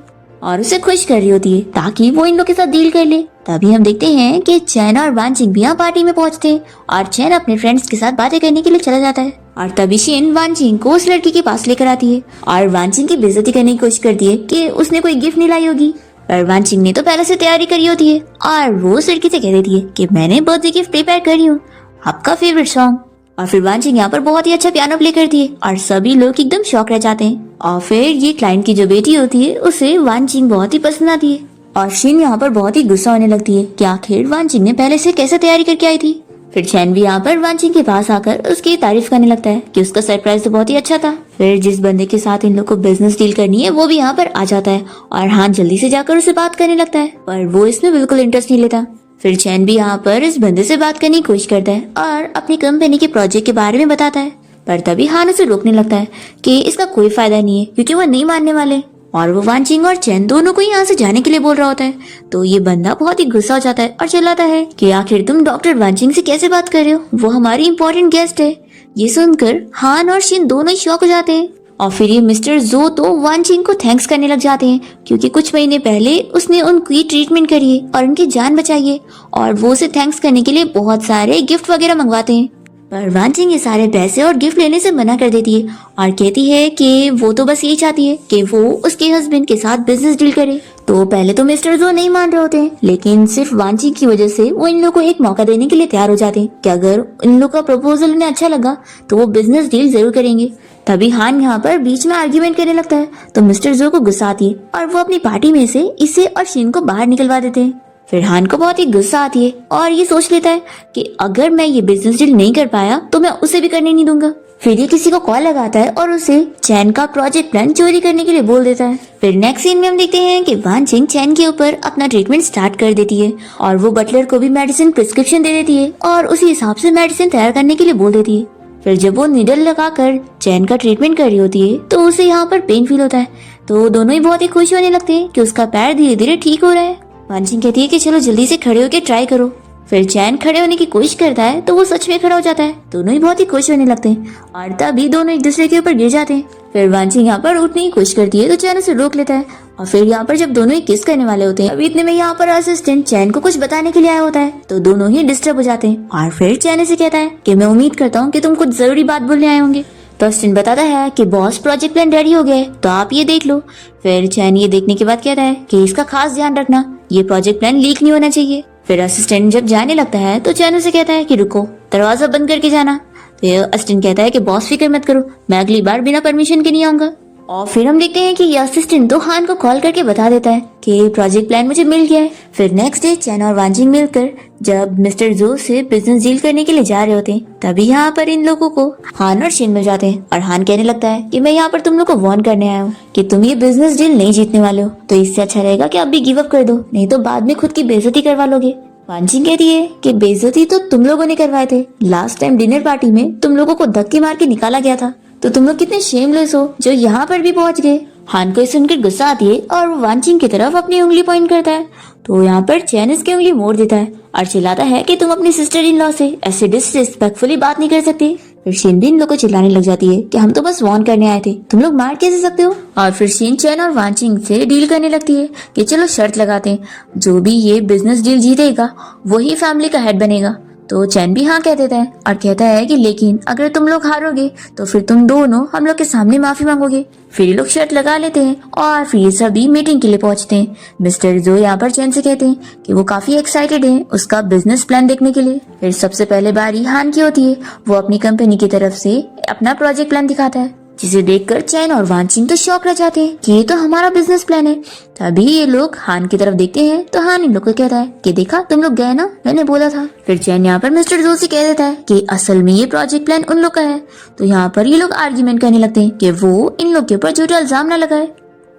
S1: और उसे खुश कर रही होती है ताकि वो इन लोगों के साथ डील कर ले। तभी हम देखते हैं कि चैन और वानजिंग भी यहाँ पार्टी में पहुंचते हैं और चैन अपने फ्रेंड्स के साथ बातें करने के लिए चला जाता है। और तभी शिन वानजिंग को उस लड़की के पास लेकर आती है और वानजिंग की बेइज्जती करने की कोशिश करती है कि उसने कोई गिफ्ट नहीं लाई होगी। पर वानजिंग ने तो पहले से तैयारी करी होती है और वो उस लड़की से कह देती है कि मैंने बर्थडे गिफ्ट प्रिपेयर करी हूँ, आपका फेवरेट सॉन्ग। और फिर वानजिंग यहाँ पर बहुत ही अच्छा पियानो प्ले करती है और सभी लोग एकदम शॉक रह जाते हैं। और फिर ये क्लाइंट की जो बेटी होती है उसे वानजिंग बहुत ही पसंद आती है और शिन यहाँ पर बहुत ही गुस्सा होने लगती है कि आखिर वानजिंग ने पहले से कैसे तैयारी करके आई थी। फिर चैन भी यहाँ पर वानजिंग के पास आकर उसकी तारीफ करने लगता है कि उसका सरप्राइज तो बहुत ही अच्छा था। फिर जिस बंदे के साथ इन लोग को बिजनेस डील करनी है वो भी यहाँ पर आ जाता है और हाँ, जल्दी से जाकर उसे बात करने लगता है, पर वो इसमें बिल्कुल इंटरेस्ट नहीं लेता। फिर चैन भी यहाँ पर इस बंदे से बात करने की कोशिश करता है और अपनी कंपनी के प्रोजेक्ट के बारे में बताता है, पर तभी हान उसे रोकने लगता है कि इसका कोई फायदा नहीं है क्योंकि वो नहीं मानने वाले और वो वानजिंग और चैन दोनों को यहाँ से जाने के लिए बोल रहा होता है। तो ये बंदा बहुत ही गुस्सा हो जाता है और चिल्लाता है कि आखिर तुम डॉक्टर वानजिंग से कैसे बात कर रहे हो, वो हमारी इम्पोर्टेंट गेस्ट है। ये सुनकर हान और शिन दोनों ही शॉक हो जाते हैं और फिर ये मिस्टर जो तो वानजिंग को थैंक्स करने लग जाते हैं क्योंकि कुछ महीने पहले उसने उनकी ट्रीटमेंट करी है और उनकी जान बचाई है, और वो उसे थैंक्स करने के लिए बहुत सारे गिफ्ट वगैरह मंगवाते हैं। पर वानजिंग ये सारे पैसे और गिफ्ट लेने से मना कर देती है और कहती है कि वो तो बस यही चाहती है कि वो उसके हस्बैंड के साथ बिजनेस डील करे। तो पहले तो मिस्टर जो नहीं मान रहे होते हैं, लेकिन सिर्फ वानजिंग की वजह से वो इन लोगों को एक मौका देने के लिए तैयार हो जाते हैं कि अगर इन लोगों का प्रपोजल उन्हें अच्छा लगा तो वो बिजनेस डील जरूर करेंगे। तभी हान यहाँ पर बीच में आर्ग्यूमेंट करने लगता है तो मिस्टर जो को गुस्सा आती है और वो अपनी पार्टी में से इसे और शिन को बाहर निकलवा देते हैं। फिर हान को बहुत ही गुस्सा आती है और ये सोच लेता है कि अगर मैं ये बिजनेस डील नहीं कर पाया तो मैं उसे भी करने नहीं दूंगा। फिर ये किसी को कॉल लगाता है और उसे चैन का प्रोजेक्ट प्लान चोरी करने के लिए बोल देता है। फिर नेक्स्ट सीन में हम देखते हैं कि वानजिंग चैन के ऊपर अपना ट्रीटमेंट स्टार्ट कर देती है और वो बटलर को भी मेडिसिन प्रिस्क्रिप्शन दे देती है और उसी हिसाब से मेडिसिन तैयार करने के लिए बोल देती है। फिर जब वो निडल लगाकर चैन का ट्रीटमेंट कर रही होती है तो उसे यहाँ पर पेन फील होता है, तो दोनों ही बहुत ही खुश होने लगते हैं कि उसका पैर धीरे धीरे ठीक हो रहा है। वानजिंग कहती है कि चलो जल्दी से खड़े होकर ट्राई करो। फिर चैन खड़े होने की कोशिश करता है तो वो सच में खड़ा हो जाता है। दोनों ही बहुत ही खुश होने लगते हैं और तभी दोनों एक दूसरे के ऊपर गिर जाते हैं। फिर वानजिंग यहाँ पर उठने की कोशिश करती है तो चैन उसे रोक लेता है और फिर यहाँ पर जब दोनों ही किस करने वाले होते हैं अभी इतने में यहाँ पर असिस्टेंट चैन को कुछ बताने के लिए आया होता है, तो दोनों ही डिस्टर्ब हो जाते हैं। और फिर चैन से कहता है कि मैं उम्मीद करता हूँ कि तुम कुछ जरूरी बात बोलने आए होंगे। तो असिस्टेंट बताता है कि बॉस प्रोजेक्ट प्लान रेडी हो गया है तो आप ये देख लो। फिर चैन ये देखने के बाद कहता है कि इसका खास ध्यान रखना, ये प्रोजेक्ट प्लान लीक नहीं होना चाहिए। फिर असिस्टेंट जब जाने लगता है तो चैन उसे कहता है कि रुको, दरवाजा बंद करके जाना। तो असिस्टेंट कहता है कि बॉस फिक्र मत करो, मैं अगली बार बिना परमिशन के नहीं आऊंगा। और फिर हम देखते हैं कि ये असिस्टेंट तो हान को कॉल करके बता देता है कि प्रोजेक्ट प्लान मुझे मिल गया है। फिर नेक्स्ट डे चैन और वांजिंग मिलकर जब मिस्टर जो से बिजनेस डील करने के लिए जा रहे होते हैं, तभी यहाँ पर इन लोगों को हान और शिन मिल जाते हैं। और हान कहने लगता है कि मैं यहाँ पर तुम लोग को वार्न करने आया हूँ कि तुम ये बिजनेस डील नहीं जीतने वाले हो, तो इससे अच्छा रहेगा कि अभी गिव अप कर दो, नहीं तो बाद में खुद की बेइज्जती करवा लोगे। वांजिंग कहती है कि बेइज्जती तो तुम लोगों ने करवाए थे, लास्ट टाइम डिनर पार्टी में तुम लोगों को धक्के मार के निकाला गया था, तो तुम लोग कितने शेमलेस हो जो यहाँ पर भी पहुंच गए। हान को सुनकर गुस्सा आती है और वो वांचिंग की तरफ अपनी उंगली पॉइंट करता है, तो यहाँ पर चैन इसकी उंगली मोड़ देता है और चिल्लाता है कि तुम अपनी सिस्टर इन लॉ से ऐसे डिसरिस्पेक्टफुली बात नहीं कर सकते। फिर शिन भी इन लोग को चिल्लाने लग जाती है कि हम तो बस वार्न करने आए थे, तुम लोग मार कैसे सकते हो। और फिर शिन चैन और वांचिंग से डील करने लगती है कि चलो शर्त लगाते हैं, जो भी ये बिजनेस डील जीतेगा वही फैमिली का हेड बनेगा। तो चैन भी हाँ कह देता है और कहता है कि लेकिन अगर तुम लोग हारोगे तो फिर तुम दोनों हम लोग के सामने माफी मांगोगे। फिर ये लोग शर्त लगा लेते हैं और फिर ये सभी मीटिंग के लिए पहुंचते हैं। मिस्टर जो यहाँ पर चैन से कहते हैं कि वो काफी एक्साइटेड हैं उसका बिजनेस प्लान देखने के लिए। फिर सबसे पहले बारी हान की होती है, वो अपनी कंपनी की तरफ से अपना प्रोजेक्ट प्लान दिखाता है, जिसे देखकर चैन और वांचिंग तो शॉक रह जाते हैं कि ये तो हमारा बिजनेस प्लान है। तभी ये लोग हान की तरफ देखते हैं तो हान इन लोग को कहता है कि देखा तुम लोग गए ना, मैंने बोला था। फिर चैन यहाँ पर मिस्टर जो से कह देता है कि असल में ये प्रोजेक्ट प्लान उन लोग का है। तो यहाँ पर ये लोग आर्ग्यूमेंट करने लगते हैं कि वो इन लोग के ऊपर झूठा इल्जाम न लगाए।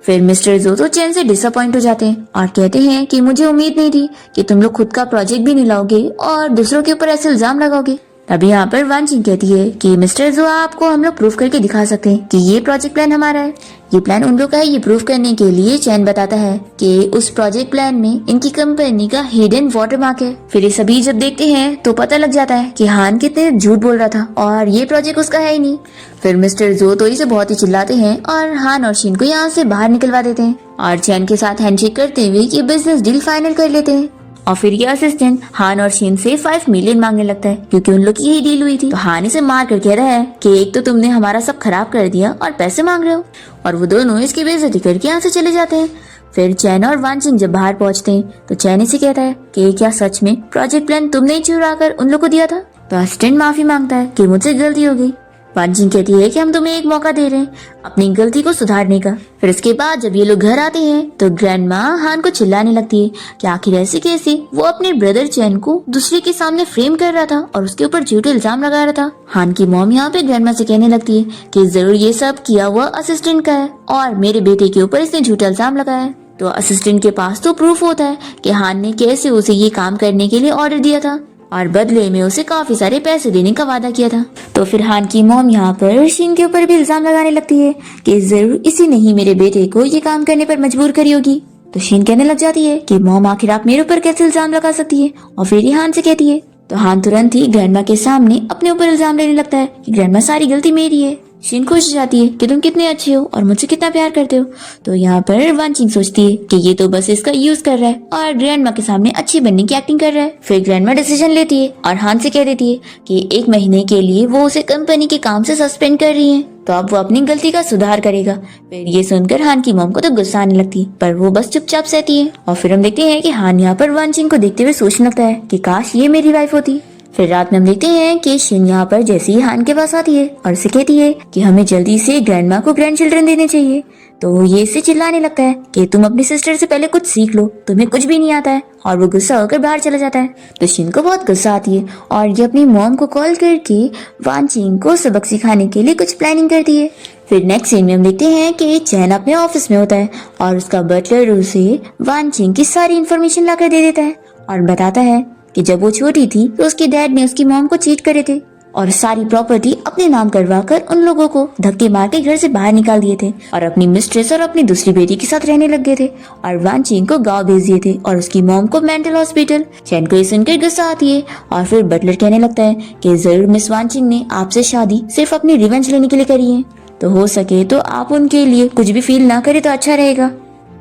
S1: फिर मिस्टर जो तो चैन से डिसअपॉइंट हो जाते हैं और कहते हैं कि मुझे उम्मीद नहीं थी कि तुम लोग खुद का प्रोजेक्ट भी नहीं लाओगे और दूसरों के ऊपर ऐसे इल्जाम लगाओगे। तभी यहाँ पर वांचिंग कहती है कि मिस्टर जो आपको हम लोग प्रूफ करके दिखा सकते हैं कि ये प्रोजेक्ट प्लान हमारा है, ये प्लान उन लोग का है। ये प्रूफ करने के लिए चैन बताता है कि उस प्रोजेक्ट प्लान में इनकी कंपनी का हिडन वाटरमार्क है। फिर ये सभी जब देखते हैं तो पता लग जाता है कि हान कितने झूठ बोल रहा था और ये प्रोजेक्ट उसका है ही नहीं। फिर मिस्टर जो तो इसे बहुत ही चिल्लाते हैं और हान और शिन को यहाँ से बाहर निकलवा देते हैं और चैन के साथ हैंडशेक करते हुए ये बिजनेस डील फाइनल कर लेते हैं। और फिर ये असिस्टेंट हान और शिन से 5 मिलियन मांगने लगता है क्योंकि उन लोग की यही डील हुई थी। तो हान इसे मार कर कह रहा है कि एक तो तुमने हमारा सब खराब कर दिया और पैसे मांग रहे हो, और वो दोनों इसकी बेइज्जती करके यहाँ से चले जाते हैं। फिर चैन और वांचिंग जब बाहर पहुंचते हैं तो चैन इसे कहता है कि क्या सच में प्रोजेक्ट प्लान तुमने ही चुरा कर उन लोग को दिया था। तो असिस्टेंट माफी मांगता है कि मुझसे गलती हो गई। वांचिंग कहती है कि हम तुम्हें एक मौका दे रहे हैं अपनी गलती को सुधारने का। फिर इसके बाद जब ये लोग घर आते हैं तो ग्रैंड माँ हान को चिल्लाने लगती है कि आखिर ऐसे कैसे वो अपने ब्रदर चैन को दूसरे के सामने फ्रेम कर रहा था और उसके ऊपर झूठे इल्जाम लगा रहा था। हान की मॉम यहाँ पे ग्रैंड माँ से कहने लगती है कि जरूर ये सब किया हुआ असिस्टेंट का है और मेरे बेटे के ऊपर इसने झूठा इल्जाम लगाया है। तो असिस्टेंट के पास तो प्रूफ होता है कि हान ने कैसे उसे ये काम करने के लिए ऑर्डर दिया था और बदले में उसे काफी सारे पैसे देने का वादा किया था। तो फिर हान की मॉम यहाँ पर शिन के ऊपर भी इल्जाम लगाने लगती है कि जरूर इसी ने ही मेरे बेटे को ये काम करने पर मजबूर करी होगी। तो शिन कहने लग जाती है कि मॉम आखिर आप मेरे ऊपर कैसे इल्जाम लगा सकती है, और फिर ये हान से कहती है। तो हान तुरंत ही ग्रैंडमा के सामने अपने ऊपर इल्जाम लेने लगता है कि ग्रैंडमा सारी गलती मेरी है। शिन खुश हो जाती है कि तुम कितने अच्छे हो और मुझसे कितना प्यार करते हो। तो यहाँ पर वांचिंग सोचती है कि ये तो बस इसका यूज कर रहा है और ग्रैंडमा के सामने अच्छी बनने की एक्टिंग कर रहा है। फिर ग्रैंडमा डिसीजन लेती है और हान से कह देती है कि 1 महीने के लिए वो उसे कंपनी के काम से सस्पेंड कर रही है, तो अब वो अपनी गलती का सुधार करेगा। फिर ये सुनकर हान की मॉम को तो गुस्सा आने लगती है, पर वो बस चुपचाप सहती है। और फिर हम देखते हैं कि हान यहाँ पर वांचिंग को देखते हुए सोचने लगता है कि काश ये मेरी वाइफ होती। फिर रात में हम देखते हैं कि शिन यहाँ पर जैसे ही हान के पास आती है और उसे कहती है कि हमें जल्दी से ग्रैंडमा को ग्रैंड चिल्ड्रन देने चाहिए। तो ये इससे चिल्लाने लगता है कि तुम अपनी सिस्टर से पहले कुछ सीख लो, तुम्हें कुछ भी नहीं आता है, और वो गुस्सा होकर बाहर चला जाता है। तो शिन को बहुत गुस्सा आती है और ये अपनी मॉम को कॉल करके वांचिंग को सबक सिखाने के लिए कुछ प्लानिंग करती है। फिर नेक्स्ट सीन में हम देखते हैं कि चैन अपने ऑफिस में होता है और उसका बटलर उसे वांचिंग की सारी इन्फॉर्मेशन लाकर दे देता है और बताता है कि जब वो छोटी थी तो उसके डैड ने उसकी मॉम को चीट करे थे और सारी प्रॉपर्टी अपने नाम करवाकर उन लोगों को धक्के मार के घर से बाहर निकाल दिए थे और अपनी मिस्ट्रेस और अपनी दूसरी बेटी के साथ रहने लग गए थे और वांचिंग को गांव भेज दिए थे और उसकी मॉम को मेंटल हॉस्पिटल। चैन को ये सुनकर गुस्सा आती है और फिर बटलर कहने लगता है कि जरूर मिस वांचिंग ने आपसे शादी सिर्फ अपनी रिवेंज लेने के लिए करी है, तो हो सके तो आप उनके लिए कुछ भी फील ना करे तो अच्छा रहेगा।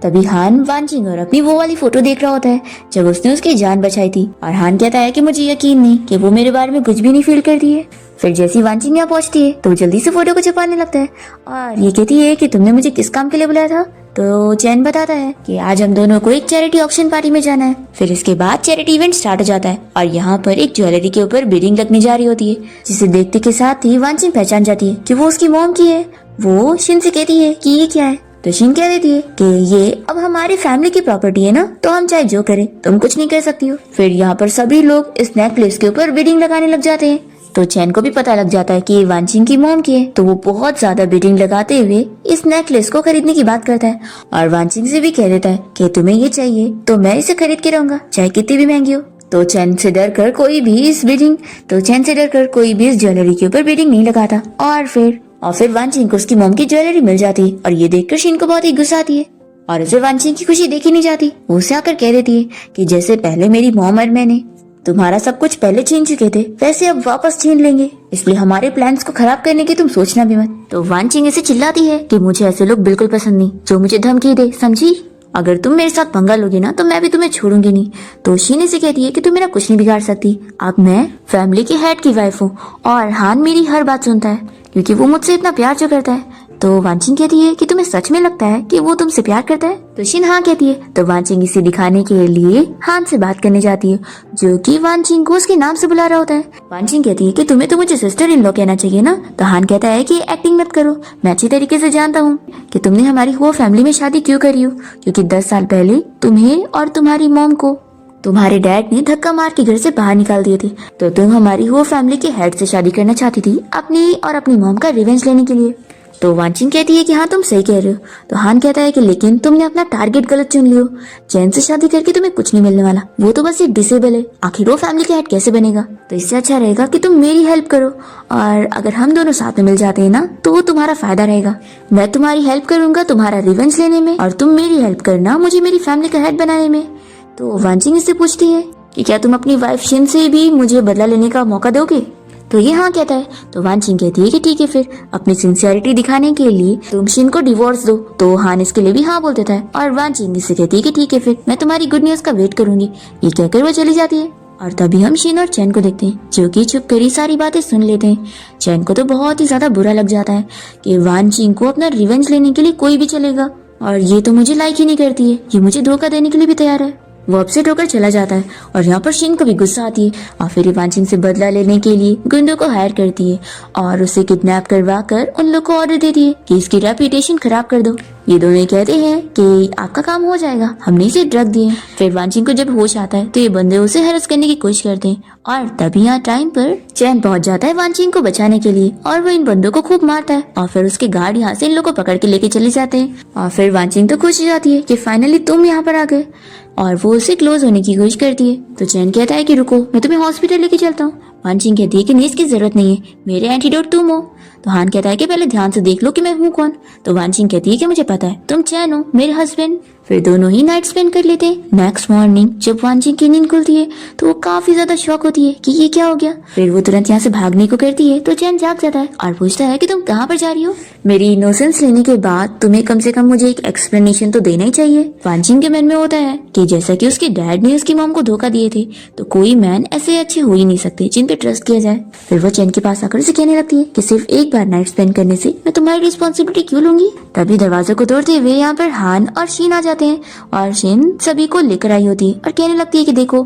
S1: तभी हान वानचिंग और अपनी वो वाली फोटो देख रहा होता है जब उसने उसकी जान बचाई थी। और हान कहता है कि मुझे यकीन नहीं कि वो मेरे बारे में कुछ भी नहीं फील करती है। फिर जैसी वानचिंग यहाँ पहुंचती है तो जल्दी से फोटो को छुपाने लगता है और ये कहती है कि तुमने मुझे किस काम के लिए बुलाया था। तो चैन बताता है कि आज हम दोनों को एक चैरिटी ऑक्शन पार्टी में जाना है। फिर इसके बाद चैरिटी इवेंट स्टार्ट हो जाता है और यहाँ पर एक ज्वेलरी के ऊपर बिडिंग लगने जा रही होती है, जिसे देखते के साथ ही वानचिंग पहचान जाती है कि वो उसकी मॉम की है। वो शिन से कहती है कि ये क्या है, तो शिन कह देती है कि ये अब हमारी फैमिली की प्रॉपर्टी है ना, तो हम चाहे जो करें तुम कुछ नहीं कर सकती हो। फिर यहाँ पर सभी लोग इस नेकलेस के ऊपर बिडिंग लगाने लग जाते हैं। तो चैन को भी पता लग जाता है कि ये वानचिंग की मॉम की है, तो वो बहुत ज्यादा बिडिंग लगाते हुए इस नेकलेस को खरीदने की बात करता है और वानचिंग से भी कह देता है कि तुम्हें ये चाहिए तो मैं इसे खरीद के रहूंगा चाहे कितनी भी महंगी हो। तो चैन से डर कर कोई भी इस ज्वेलरी के ऊपर बिडिंग नहीं लगाता। और फिर वानचिंग को उसकी मॉम की ज्वेलरी मिल जाती है और ये देखकर शिन को बहुत ही गुस्सा आती है और उसे वानचिंग की खुशी देखी नहीं जाती। वो उसे आकर कह देती है कि जैसे पहले मेरी मॉम और मैंने तुम्हारा सब कुछ पहले छीन चुके थे वैसे अब वापस छीन लेंगे, इसलिए हमारे प्लान्स को खराब करने की तुम सोचना भी मत। तो वानचिंग ऐसे चिल्लाती है कि मुझे ऐसे लोग बिल्कुल पसंद नहीं जो मुझे धमकी दे, समझी? अगर तुम मेरे साथ पंगा लोगे ना तो मैं भी तुम्हें छोड़ूंगी नहीं। तो शीने से कहती है कि तुम मेरा कुछ नहीं बिगाड़ सकती, अब मैं फैमिली के हेड की वाइफ हूँ और हान मेरी हर बात सुनता है क्योंकि वो मुझसे इतना प्यार जो करता है। तो वानचिंग कहती है कि तुम्हें सच में लगता है कि वो तुमसे प्यार करता है? तो शिन हाँ कहती है। तो वानचिंग इसे दिखाने के लिए हान से बात करने जाती है जो कि वानचिंग को उसके नाम से बुला रहा होता है। वानचिंग कहती है कि तुम्हें तो मुझे सिस्टर इन लॉ कहना चाहिए ना। तो हान कहता है कि एक्टिंग मत करो, मैं अच्छी तरीके से जानता हूँ कि तुमने हमारी हुआ फैमिली में शादी क्यों करी हो, क्योंकि 10 साल पहले तुम्हें और तुम्हारी मॉम को तुम्हारे डैड ने धक्का मार के घर से बाहर निकाल दिए थे। तो तुम हमारी हुआ फैमिली के हेड से शादी करना चाहती थी अपनी और अपनी मॉम का रिवेंज लेने के लिए। तो वानचिंग कहती है कि हाँ तुम सही कह रहे हो। तो हान कहता है कि लेकिन तुमने अपना टारगेट गलत चुन लियो, चैन से शादी करके तुम्हें कुछ नहीं मिलने वाला, वो तो बस एक डिसेबल है, आखिर वो फैमिली का हेड कैसे बनेगा? तो इससे अच्छा रहेगा कि तुम मेरी हेल्प करो और अगर हम दोनों साथ में मिल जाते हैं ना तो वो तुम्हारा फायदा रहेगा। मैं तुम्हारी हेल्प करूंगा तुम्हारा रिवेंज लेने में और तुम मेरी हेल्प करना मुझे मेरी फैमिली का हेड बनाने में। तो वानचिंग इससे पूछती है कि क्या तुम अपनी वाइफ शिन से भी मुझे बदला लेने का मौका दोगे? तो ये हाँ कहता है। तो वानचिंग कहती है कि ठीक है, फिर अपनी सिंसियरिटी दिखाने के लिए तुम शिन को डिवोर्स दो। तो हान इसके लिए भी हाँ बोल देता है और वानचिंग इससे कहती है कि ठीक है, फिर मैं तुम्हारी गुड न्यूज का वेट करूंगी। ये कहकर वो चली जाती है और तभी हम शिन और चैन को देखते हैं जो कि चुप कर ही सारी बातें सुन लेते हैं। चैन को तो बहुत ही ज्यादा बुरा लग जाता है कि वानचिंग को अपना रिवेंज लेने के लिए कोई भी चलेगा और ये तो मुझे लाइक ही नहीं करती है, ये मुझे धोखा देने के लिए भी तैयार है। वो अपसेट होकर चला जाता है और यहाँ पर शिन को भी गुस्सा आती है और फिर वानचिंग से बदला लेने के लिए गुंडों को हायर करती है और उसे किडनैप करवा कर उन लोग को ऑर्डर देती है कि इसकी रेपुटेशन खराब कर दो। ये दोनों कहते हैं कि आपका काम हो जाएगा, हमने इसे ड्रग दिए। फिर वानचिंग को जब होश आता है तो ये बंदे उसे हैरेस करने की कोशिश करते हैं और तभी यहाँ टाइम पर चैन पहुंच जाता है वानचिंग को बचाने के लिए और वो इन बंदों को खूब मारता है और फिर उसके गार्ड यहाँ से इन लोगों को पकड़ के लेके चले जाते हैं। और फिर वानचिंग तो खुश हो जाती है कि फाइनली तुम यहाँ पर आ गए और वो उसे क्लोज होने की कोशिश करती है। तो चैन कहता है कि रुको, मैं तुम्हें हॉस्पिटल लेके चलता हूँ। वानचिंग कहती है कि नहीं, इसकी जरूरत नहीं है, मेरे एंटीडोट तुम हो। तो हान कहता है कि पहले ध्यान से देख लो कि मैं हूँ कौन। तो वानचिंग कहती है कि मुझे पता है, तुम चैन हो, मेरे हस्बैंड। फिर दोनों ही नाइट स्पेंड कर लेते हैं। नेक्स्ट मॉर्निंग जब वानचिंग की नींद खुलती है तो वो काफी ज्यादा शॉक होती है कि ये क्या हो गया। फिर वो तुरंत यहाँ से भागने को करती है तो चैन जाग जाता है और पूछता है कि तुम कहाँ पर जा रही हो? मेरी इनोसेंस लेने के बाद तुम्हें कम से कम मुझे एक एक्सप्लेनेशन तो देना ही चाहिए। वानचिंग के मन में होता है कि जैसा कि उसके डैड ने उसकी मॉम को धोखा दिए थे तो कोई मैन ऐसे अच्छे हो ही नहीं सकते जिन पे ट्रस्ट किया जाए। फिर वो चैन के पास आकर उसे कहने लगती है कि सिर्फ एक बार नाइट स्पेंड करने से मैं तुम्हारी रिस्पॉन्सिबिलिटी क्यों लूंगी। तभी दरवाजे को तोड़ते हुए यहाँ पर हान और शीन आ जाते हैं और शीन सभी को लेकर आई होती है और कहने लगती है कि देखो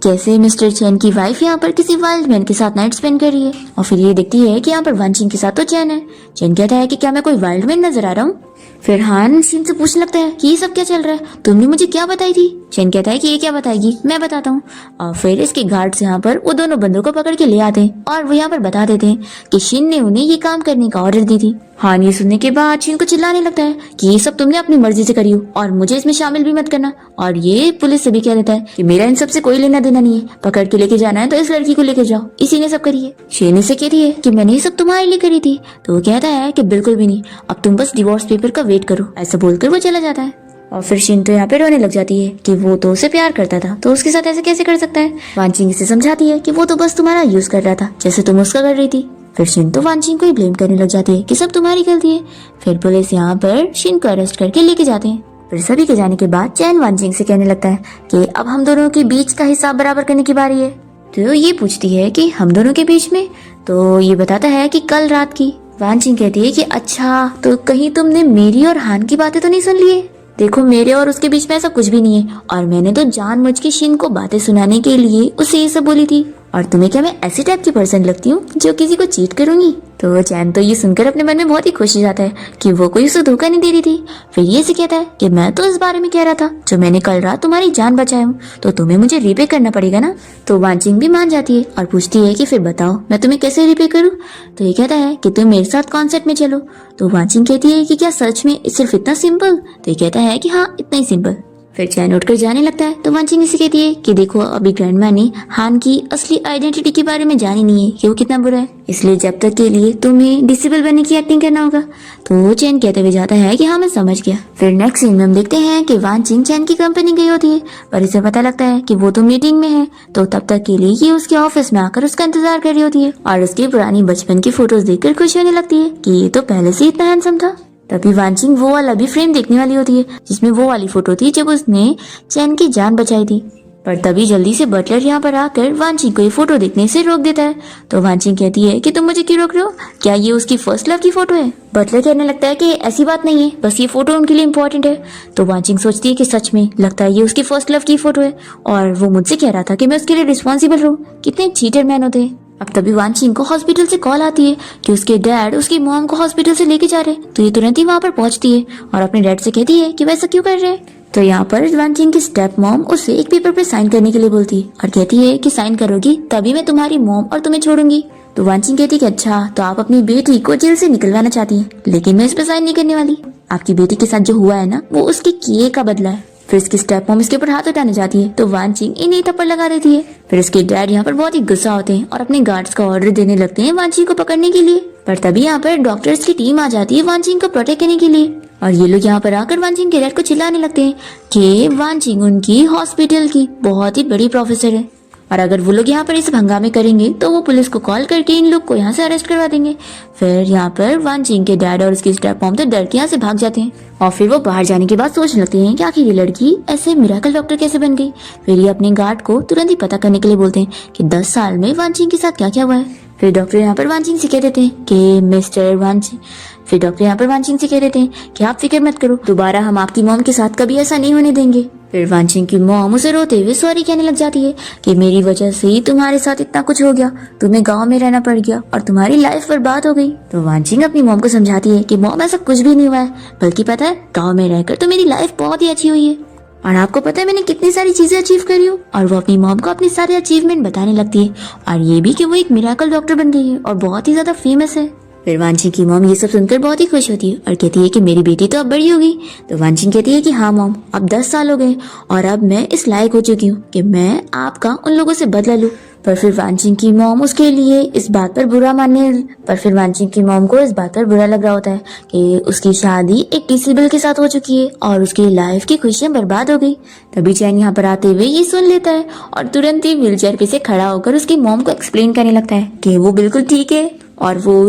S1: कैसे मिस्टर चैन की वाइफ यहाँ पर किसी वाइल्ड मैन के साथ नाइट स्पेंड कर रही है। और फिर ये देखती है कि यहाँ पर वानचिंग के साथ तो चैन है। चैन कहता है कि क्या मैं कोई वाइल्ड मैन नजर आ रहा हूँ? फिर हान शीन से पूछने लगता है कि ये सब क्या चल रहा है, तुमने मुझे क्या बताई थी? चैन कहता है कि ये क्या बताएगी, मैं बताता हूँ। और फिर इसके गार्ड्स यहाँ पर वो दोनों बंदों को पकड़ के ले आते हैं और वो यहाँ पर बता देते हैं कि शिन ने उन्हें ये काम करने का ऑर्डर दी थी। हान ये सुनने के बाद शिन को चिल्लाने लगता है कि ये सब तुमने अपनी मर्जी से करी हो और मुझे इसमें शामिल भी मत करना। और ये पुलिस से भी कह देता है कि मेरा इन सबसे कोई लेना देना नहीं है, पकड़ के लेके जाना है तो इस लड़की को लेके जाओ, इसी ने सब करी है। शिन से कहती है कि मैंने ये सब तुम्हारे लिए करी थी। तो वो कहता है कि बिल्कुल भी नहीं, अब तुम बस डिवोर्स पेपर का वेट करो। ऐसा बोलकर वो चला जाता है और फिर शिन तो यहाँ पे रोने लग जाती है कि वो तो उसे प्यार करता था तो उसके साथ ऐसे कैसे कर सकता है। वानचिंग इसे समझाती है कि वो तो बस तुम्हारा यूज कर रहा था जैसे तुम उसका कर रही थी। फिर शिन तो वानचिंग को ही ब्लेम करने लग जाती है कि सब तुम्हारी गलती है। फिर पुलिस यहाँ पर शिन को अरेस्ट करके लेके जाते हैं। फिर सभी के जाने के बाद चैन वानजिंग से कहने लगता है कि अब हम दोनों के बीच का हिसाब बराबर करने की बारी है। तो ये पूछती है कि हम दोनों के बीच में, तो ये बताता है कि कल रात की। वानजिंग कहती है कि अच्छा, तो कहीं तुमने मेरी और हान की बातें तो नहीं सुन ली है? देखो, मेरे और उसके बीच में ऐसा कुछ भी नहीं है, और मैंने तो जानबूझ के शिन को बातें सुनाने के लिए उसे ये सब बोली थी। और तुम्हें क्या मैं ऐसी टाइप की पर्सन लगती हूँ जो किसी को चीट करूंगी? तो चैन तो ये सुनकर अपने मन में बहुत ही खुश हो जाता है कि वो कोई उसे धोखा नहीं दे रही थी। फिर ये से कहता है कि मैं तो इस बारे में कह रहा था, जो मैंने कल रात तुम्हारी जान बचाई हूँ, तो तुम्हें मुझे रिपे करना पड़ेगा ना। तो वानजिंग भी मान जाती है और पूछती है कि फिर बताओ मैं तुम्हें कैसे रिपे करूँ। तो ये कहता है कि तुम मेरे साथ कॉन्सर्ट में चलो। तो वानजिंग कहती है कि क्या सच में सिर्फ इतना सिंपल? तो ये कहता है कि हाँ, इतना ही सिंपल। फिर चैन उठकर जाने लगता है। तो वानजिंग इसे कहती है कि देखो, अभी ग्रैंडमा ने हान की असली आइडेंटिटी के बारे में जानी नहीं है कि वो कितना बुरा है, इसलिए जब तक के लिए तुम्हें डिसेबल बनने की एक्टिंग करना होगा। तो चैन कहते हुए जाता है कि हाँ, मैं समझ गया। फिर नेक्स्ट सीन में हम देखते हैं कि वानजिंग चैन की कंपनी गई होती है, पर इसे पता लगता है कि वो तो मीटिंग में है। तो तब तक के लिए ये उसके ऑफिस में आकर उसका इंतजार कर रही होती है और उसकी पुरानी बचपन की फोटोज देखकर खुश होने लगती है कि ये तो पहले से इतना हैंडसम था। तभी वानजिंग वो वाला भी फ्रेम देखने वाली होती है जिसमें वो वाली फोटो थी जब उसने चैन की जान बचाई थी। पर तभी जल्दी से बटलर यहाँ पर आकर वानजिंग को ये फोटो देखने से रोक देता है। तो वानजिंग कहती है कि तुम मुझे क्यों रोक रहे हो? क्या ये उसकी फर्स्ट लव की फोटो है? बटलर कहने लगता है कि ऐसी बात नहीं है, बस ये फोटो उनके लिए इम्पोर्टेंट है। तो वानजिंग सोचती है कि सच में लगता है ये उसकी फर्स्ट लव की फोटो है और वो मुझसे कह रहा था कि मैं उसके लिए रिस्पॉन्सिबल रहूं। कितने चीटर मैन होते हैं। अब तभी वानजिंग को हॉस्पिटल से कॉल आती है कि उसके डैड उसकी मॉम को हॉस्पिटल से लेके जा रहे हैं। तो ये तुरंत ही वहाँ पर पहुंचती है और अपने डैड से कहती है कि वैसा क्यों कर रहे हैं। तो यहाँ पर वानजिंग की स्टेप मॉम उसे एक पेपर पे साइन करने के लिए बोलती है और कहती है कि साइन करोगी तभी मैं तुम्हारी मॉम और तुम्हें छोड़ूंगी। तो वानजिंग कहती है कि अच्छा, तो आप अपनी बेटी को जेल से निकलवाना चाहती हैं, लेकिन मैं इस पे साइन नहीं करने वाली। आपकी बेटी के साथ जो हुआ है ना, वो उसके किए का बदला है। फिर इसकी स्टेप मॉम इसके ऊपर हाथ उठाने जाती है तो वानजिंग इन्हें थप्पड़ लगा देती है। फिर इसके डैड यहाँ पर बहुत ही गुस्सा होते हैं और अपने गार्ड्स का ऑर्डर देने लगते हैं वानजिंग को पकड़ने के लिए। पर तभी यहाँ पर डॉक्टर्स की टीम आ जाती है वानजिंग को प्रोटेक्ट करने के लिए और ये लोग यहाँ पर आकर वानजिंग के डैड को चिल्लाने लगते हैं कि वानजिंग उनकी हॉस्पिटल की बहुत ही बड़ी प्रोफेसर है और अगर वो लोग यहाँ पर इस हंगामे करेंगे तो वो पुलिस को कॉल करके इन लोग को यहाँ से अरेस्ट करवा देंगे। फिर यहाँ पर वानजिंग के डैड और उसकी स्टेप मॉम तो डर के यहाँ से भाग जाते हैं और फिर वो बाहर जाने के बाद सोचने लगते हैं कि आखिर ये लड़की ऐसे मिरेकल डॉक्टर कैसे बन गई। फिर ये अपने गार्ड को तुरंत ही पता करने के लिए बोलते हैं कि 10 साल में वानजिंग के साथ क्या क्या हुआ है। फिर डॉक्टर यहाँ पर वानजिंग से कह देते हैं कि मिस्टर वानजिंग फिर डॉक्टर यहाँ पर वानजिंग से कह देते हैं कि आप फिक्र मत करो, दोबारा हम आपकी मॉम के साथ कभी ऐसा नहीं होने देंगे। फिर वानजिंग की मॉम उसे रोते हुए सॉरी कहने लग जाती है कि मेरी वजह से ही तुम्हारे साथ इतना कुछ हो गया, तुम्हें गांव में रहना पड़ गया और तुम्हारी लाइफ बर्बाद हो गई। तो वानजिंग अपनी मॉम को समझाती है कि मॉम ऐसा कुछ भी नहीं हुआ है, बल्कि पता है गाँव में रहकर तो मेरी लाइफ बहुत ही अच्छी हुई है और आपको पता है मैंने कितनी सारी चीजें अचीव करी हूँ। और वो अपनी मॉम को अपनी सारे अचीवमेंट बताने लगती है और ये भी कि वो एक मिरेकल डॉक्टर बन गई है और बहुत ही ज्यादा फेमस है। फिर वानजिंग की मॉम ये सब सुनकर बहुत ही खुश होती है और कहती है कि मेरी बेटी तो अब बड़ी हो गई। तो वानजिंग कहती है कि हाँ मॉम, अब 10 साल हो गए और अब मैं इस लायक हो चुकी हूँ कि मैं आपका उन लोगों से बदला लूँ। पर फिर वानजिंग की मॉम उसके लिए इस बात पर बुरा पर फिर वानजिंग की मॉम को इस बात पर बुरा लग रहा होता है कि उसकी शादी एक डिसेबल के साथ हो चुकी है और उसकी लाइफ की खुशियां बर्बाद हो गई। तभी चैन यहाँ पर आते हुए ये सुन लेता है और तुरंत ही व्हीलचेयर पे से खड़ा होकर उसकी मॉम को एक्सप्लेन करने लगता है कि वो बिल्कुल ठीक है और वो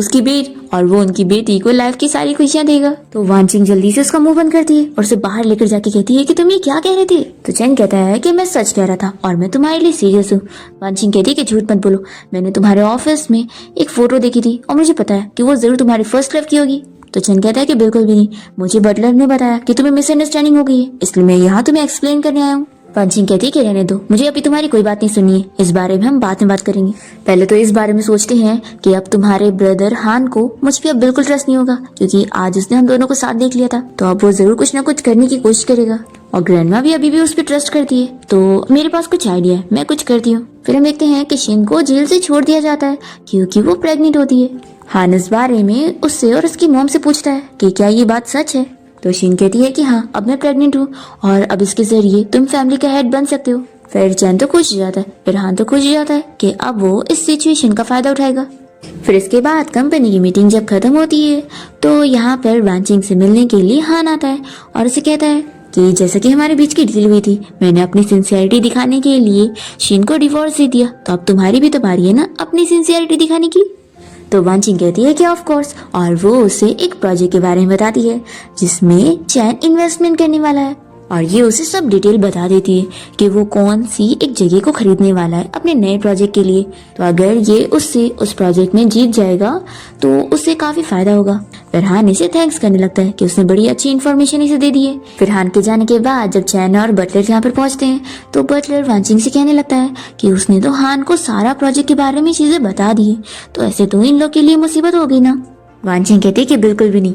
S1: उनकी बेटी को लाइफ की सारी खुशियां देगा। तो वानजिंग जल्दी से उसका मुंह बंद करती है और उसे बाहर लेकर जाके कहती है कि तुम ये क्या कह रहे थे। तो चैन कहता है कि मैं सच कह रहा था और मैं तुम्हारे लिए सीरियस हूँ। वानजिंग कहती है कि झूठ मत बोलो, मैंने तुम्हारे ऑफिस में एक फोटो देखी थी और मुझे पता है कि वो जरूर तुम्हारी फर्स्ट लव की होगी। तो चैन कहता है कि बिल्कुल भी नहीं, मुझे बटलर ने बताया कि तुम्हें मिसअंडरस्टैंडिंग हो गई है, इसलिए मैं यहाँ तुम्हें एक्सप्लेन करने आया हूँ। वानजिंग कहती है कि रहने दो, मुझे अभी तुम्हारी कोई बात नहीं सुननी है, इस बारे में हम बाद में बात करेंगे। पहले तो इस बारे में सोचते हैं कि अब तुम्हारे ब्रदर हान को मुझ पे अब बिल्कुल ट्रस्ट नहीं होगा क्योंकि आज उसने हम दोनों को साथ देख लिया था, तो अब वो जरूर कुछ ना कुछ करने की कोशिश करेगा और ग्रैंडमा भी अभी भी उस पर ट्रस्ट करती है। तो मेरे पास कुछ आइडिया है, मैं कुछ करती हूँ। फिर हम देखते हैं कि शिन को जेल से छोड़ दिया जाता है क्योंकि वो प्रेग्नेंट होती है। हान इस बारे में उससे और उसकी मॉम से पूछता है कि क्या ये बात सच है। तो शिन कहती है कि हाँ, अब मैं प्रेग्नेंट हूँ और अब इसके जरिए तुम फैमिली का हेड बन सकते हो। फिर चैन तो खुश हो जाता है, फिर हान तो खुश हो जाता है कि अब वो इस सिचुएशन का फायदा उठाएगा। फिर इसके बाद कंपनी की मीटिंग जब खत्म होती है तो यहाँ पर वानजिंग से मिलने के लिए हान आता है और उसे कहता है कि जैसा कि हमारे बीच की डील हुई थी, मैंने अपनी सिंसियरिटी दिखाने के लिए शिन को डिवोर्स दे दिया, तो अब तुम्हारी भी तो बारी है ना अपनी सिंसियरिटी दिखाने की। तो वांचिंग कहती है कि ऑफ कोर्स, और वो उसे एक प्रोजेक्ट के बारे में बताती है जिसमें चैन इन्वेस्टमेंट करने वाला है, और ये उसे सब डिटेल बता देती है कि वो कौन सी एक जगह को खरीदने वाला है अपने नए प्रोजेक्ट के लिए। तो अगर ये उससे उस प्रोजेक्ट में जीत जाएगा तो उससे काफी फायदा होगा। फरहान इसे थैंक्स करने लगता है कि उसने बड़ी अच्छी इन्फॉर्मेशन इसे दे दी है। फरहान के जाने के बाद जब चैन और बटलर यहाँ पर पहुंचते हैं तो बटलर वांचिंग से कहने लगता है कि उसने तो हान को सारा प्रोजेक्ट के बारे में चीजें बता दी है, तो ऐसे तो इन लोग के लिए मुसीबत हो गई ना। वांचिंग कहती है कि बिल्कुल भी नहीं,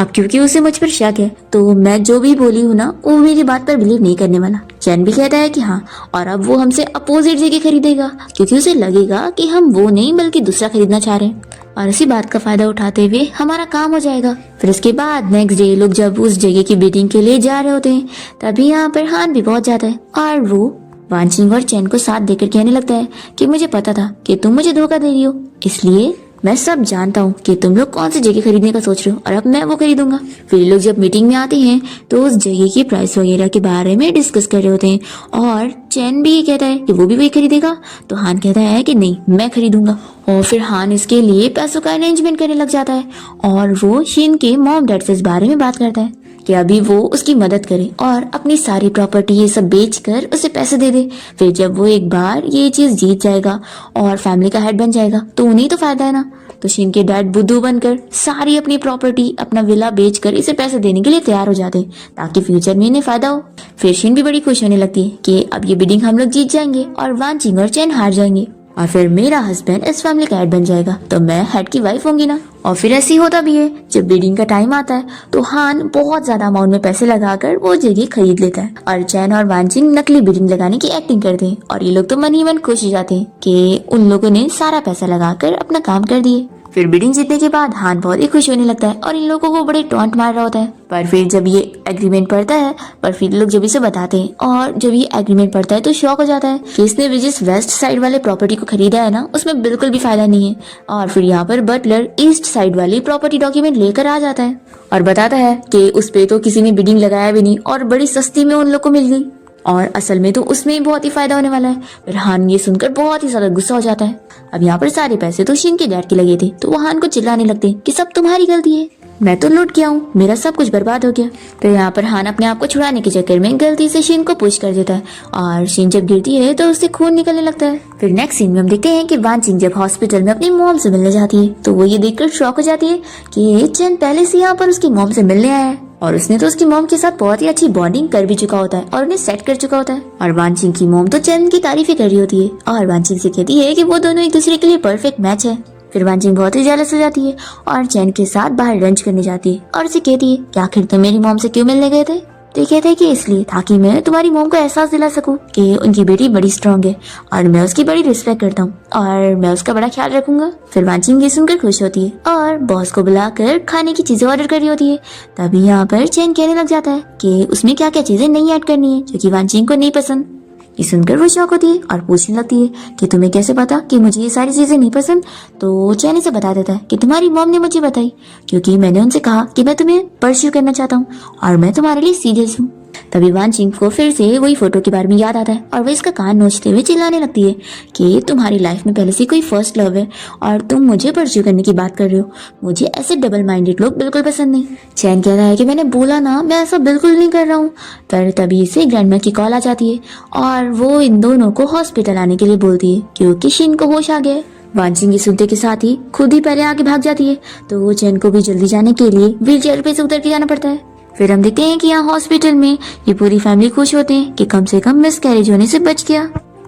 S1: अब क्योंकि उसे मुझ पर शक है तो मैं जो भी बोली हूँ ना वो मेरी बात पर बिलीव नहीं करने वाला। चैन भी कहता है कि हाँ, और अब वो हमसे अपोजिट जगह खरीदेगा क्योंकि उसे लगेगा कि हम वो नहीं बल्कि दूसरा खरीदना चाह रहे हैं, और इसी बात का फायदा उठाते हुए हमारा काम हो जाएगा। फिर इसके बाद नेक्स्ट डे लोग जब उस जगह की बिडिंग के लिए जा रहे होते हैं तभी यहाँ पर हान भी पहुंच जाता है, और वो वांचिंग और चैन को साथ देकर कहने लगता है कि मुझे पता था कि तुम मुझे धोखा दे रही हो, इसलिए मैं सब जानता हूँ कि तुम लोग कौन सी जगह खरीदने का सोच रहे हो और अब मैं वो खरीदूंगा। फिर लोग जब मीटिंग में आते हैं तो उस जगह की प्राइस वगैरह के बारे में डिस्कस कर रहे होते हैं, और चैन भी ये कहता है कि वो भी वही खरीदेगा, तो हान कहता है कि नहीं मैं खरीदूंगा। और फिर हान इसके लिए पैसों का अरेंजमेंट करने लग जाता है, और वो शिन के मॉम डैड से इस बारे में बात करता है कि अभी वो उसकी मदद करे और अपनी सारी प्रॉपर्टी ये सब बेचकर उसे पैसे दे दे। फिर जब वो एक बार ये चीज जीत जाएगा और फैमिली का हेड बन जाएगा तो उन्हें तो फायदा है ना। तो शिन के डैड बुद्धू बनकर सारी अपनी प्रॉपर्टी अपना विला बेचकर इसे पैसे देने के लिए तैयार हो जाते हैं ताकि फ्यूचर में इन्हें फायदा हो। फिर शिन भी बड़ी खुश होने लगती है कि अब ये बिडिंग हम लोग जीत जाएंगे और वांचिंग और चैन हार जाएंगे, और फिर मेरा हस्बैंड इस फैमिली का हेड बन जाएगा तो मैं हेड की वाइफ होंगी ना। और फिर ऐसे ही होता भी है, जब बिडिंग का टाइम आता है तो हान बहुत ज्यादा अमाउंट में पैसे लगाकर वो जगह खरीद लेता है, और चैन और वांचिंग नकली बिडिंग लगाने की एक्टिंग करते हैं, और ये लोग तो मन ही मन खुश हो जाते हैं कि उन लोगों ने सारा पैसा लगाकर अपना काम कर दिए। फिर बिडिंग जीतने के बाद हान बहुत ही खुश होने लगता है और इन लोगों को बड़े टॉन्ट मार रहा होता है। पर फिर जब ये एग्रीमेंट पढ़ता है, पर फिर लोग जब इसे बताते हैं और जब ये एग्रीमेंट पढ़ता है तो शॉक हो जाता है कि इसने जिस वेस्ट साइड वाले प्रॉपर्टी को खरीदा है ना उसमें बिल्कुल भी फायदा नहीं है। और फिर यहाँ पर बटलर ईस्ट साइड वाली प्रॉपर्टी डॉक्यूमेंट लेकर आ जाता है और बताता है कि उस पे तो किसी ने बिडिंग लगाया भी नहीं और बड़ी सस्ती में उन लोग को मिल गई, और असल में तो उसमें बहुत ही फायदा होने वाला है। फिर हान ये सुनकर बहुत ही ज्यादा गुस्सा हो जाता है। अब यहाँ पर सारे पैसे तो शिन के डैड के लगे थे, तो वो हान को चिल्लाने लगते कि सब तुम्हारी गलती है, मैं तो लूट गया हूँ, मेरा सब कुछ बर्बाद हो गया। तो यहाँ पर हान अपने आप को छुड़ाने के चक्कर में गलती से शिन को पुश कर देता है, और शिन जब गिरती है तो उससे खून निकलने लगता है। फिर नेक्स्ट सीन में हम देखते हैं कि वांचिंग जब हॉस्पिटल में अपनी मॉम से मिलने जाती है तो वो ये देखकर शॉक हो जाती है कि चैन पहले से यहाँ पर उसकी मॉम से मिलने आया है, और उसने तो उसकी मॉम के साथ बहुत ही अच्छी बॉन्डिंग कर भी चुका होता है और उन्हें सेट कर चुका होता है। और वांचिंग की मॉम तो चैन की तारीफें कर रही होती है और वांचिंग से कहती है कि वो दोनों एक दूसरे के लिए परफेक्ट मैच है। फिर वांचिंग बहुत ही जेलस हो जाती है और चैन के साथ बाहर लंच करने जाती है और उसे कहती है कि आखिर तुम मेरी मॉम से क्यों मिलने गए थे। तो कहते हैं कि इसलिए ताकि मैं तुम्हारी मॉम को एहसास दिला सकूं कि उनकी बेटी बड़ी स्ट्रांग है और मैं उसकी बड़ी रिस्पेक्ट करता हूँ और मैं उसका बड़ा ख्याल रखूंगा। फिर वांचिंग ये सुनकर खुश होती है और बॉस को बुलाकर खाने की चीजें ऑर्डर कर रही होती है। तभी यहाँ पर चैन कहने लग जाता है कि उसमें क्या क्या चीजें नहीं ऐड करनी है जो कि वांचिंग को नहीं पसंद। ये सुनकर वो शौक होती है और पूछने लगती है कि तुम्हें कैसे पता कि मुझे ये सारी चीजें नहीं पसंद। तो चैन इसे बता देता है कि तुम्हारी मॉम ने मुझे बताई क्योंकि मैंने उनसे कहा कि मैं तुम्हें परस्यू करना चाहता हूँ और मैं तुम्हारे लिए सीरियस हूँ। तभी वांचिंग को फिर से वही फोटो के बारे में याद आता है और वह इसका कान नोचते हुए चिल्लाने लगती है कि तुम्हारी लाइफ में पहले से कोई फर्स्ट लव है और तुम मुझे परस्यू करने की बात कर रहे हो। मुझे ऐसे डबल माइंडेड लोग बिल्कुल पसंद नहीं। चैन कह रहा है कि मैंने बोला ना मैं ऐसा बिल्कुल नहीं कर रहा हूँ। पर तभी से ग्रैंडमा की कॉल आ जाती है और वो इन दोनों को हॉस्पिटल आने के लिए बोलती है क्योंकि शिन को होश आ गया। वांचिंग सुनते के साथ ही खुद ही पहले आगे भाग जाती है तो वो चैन को भी जल्दी जाने के लिए व्हील चेयर पे से उतर के जाना पड़ता है। फिर हम देखते हैं कि यहाँ हॉस्पिटल में ये पूरी फैमिली खुश होते हैं कि कम से कम मिसकैरेज होने से बच गया।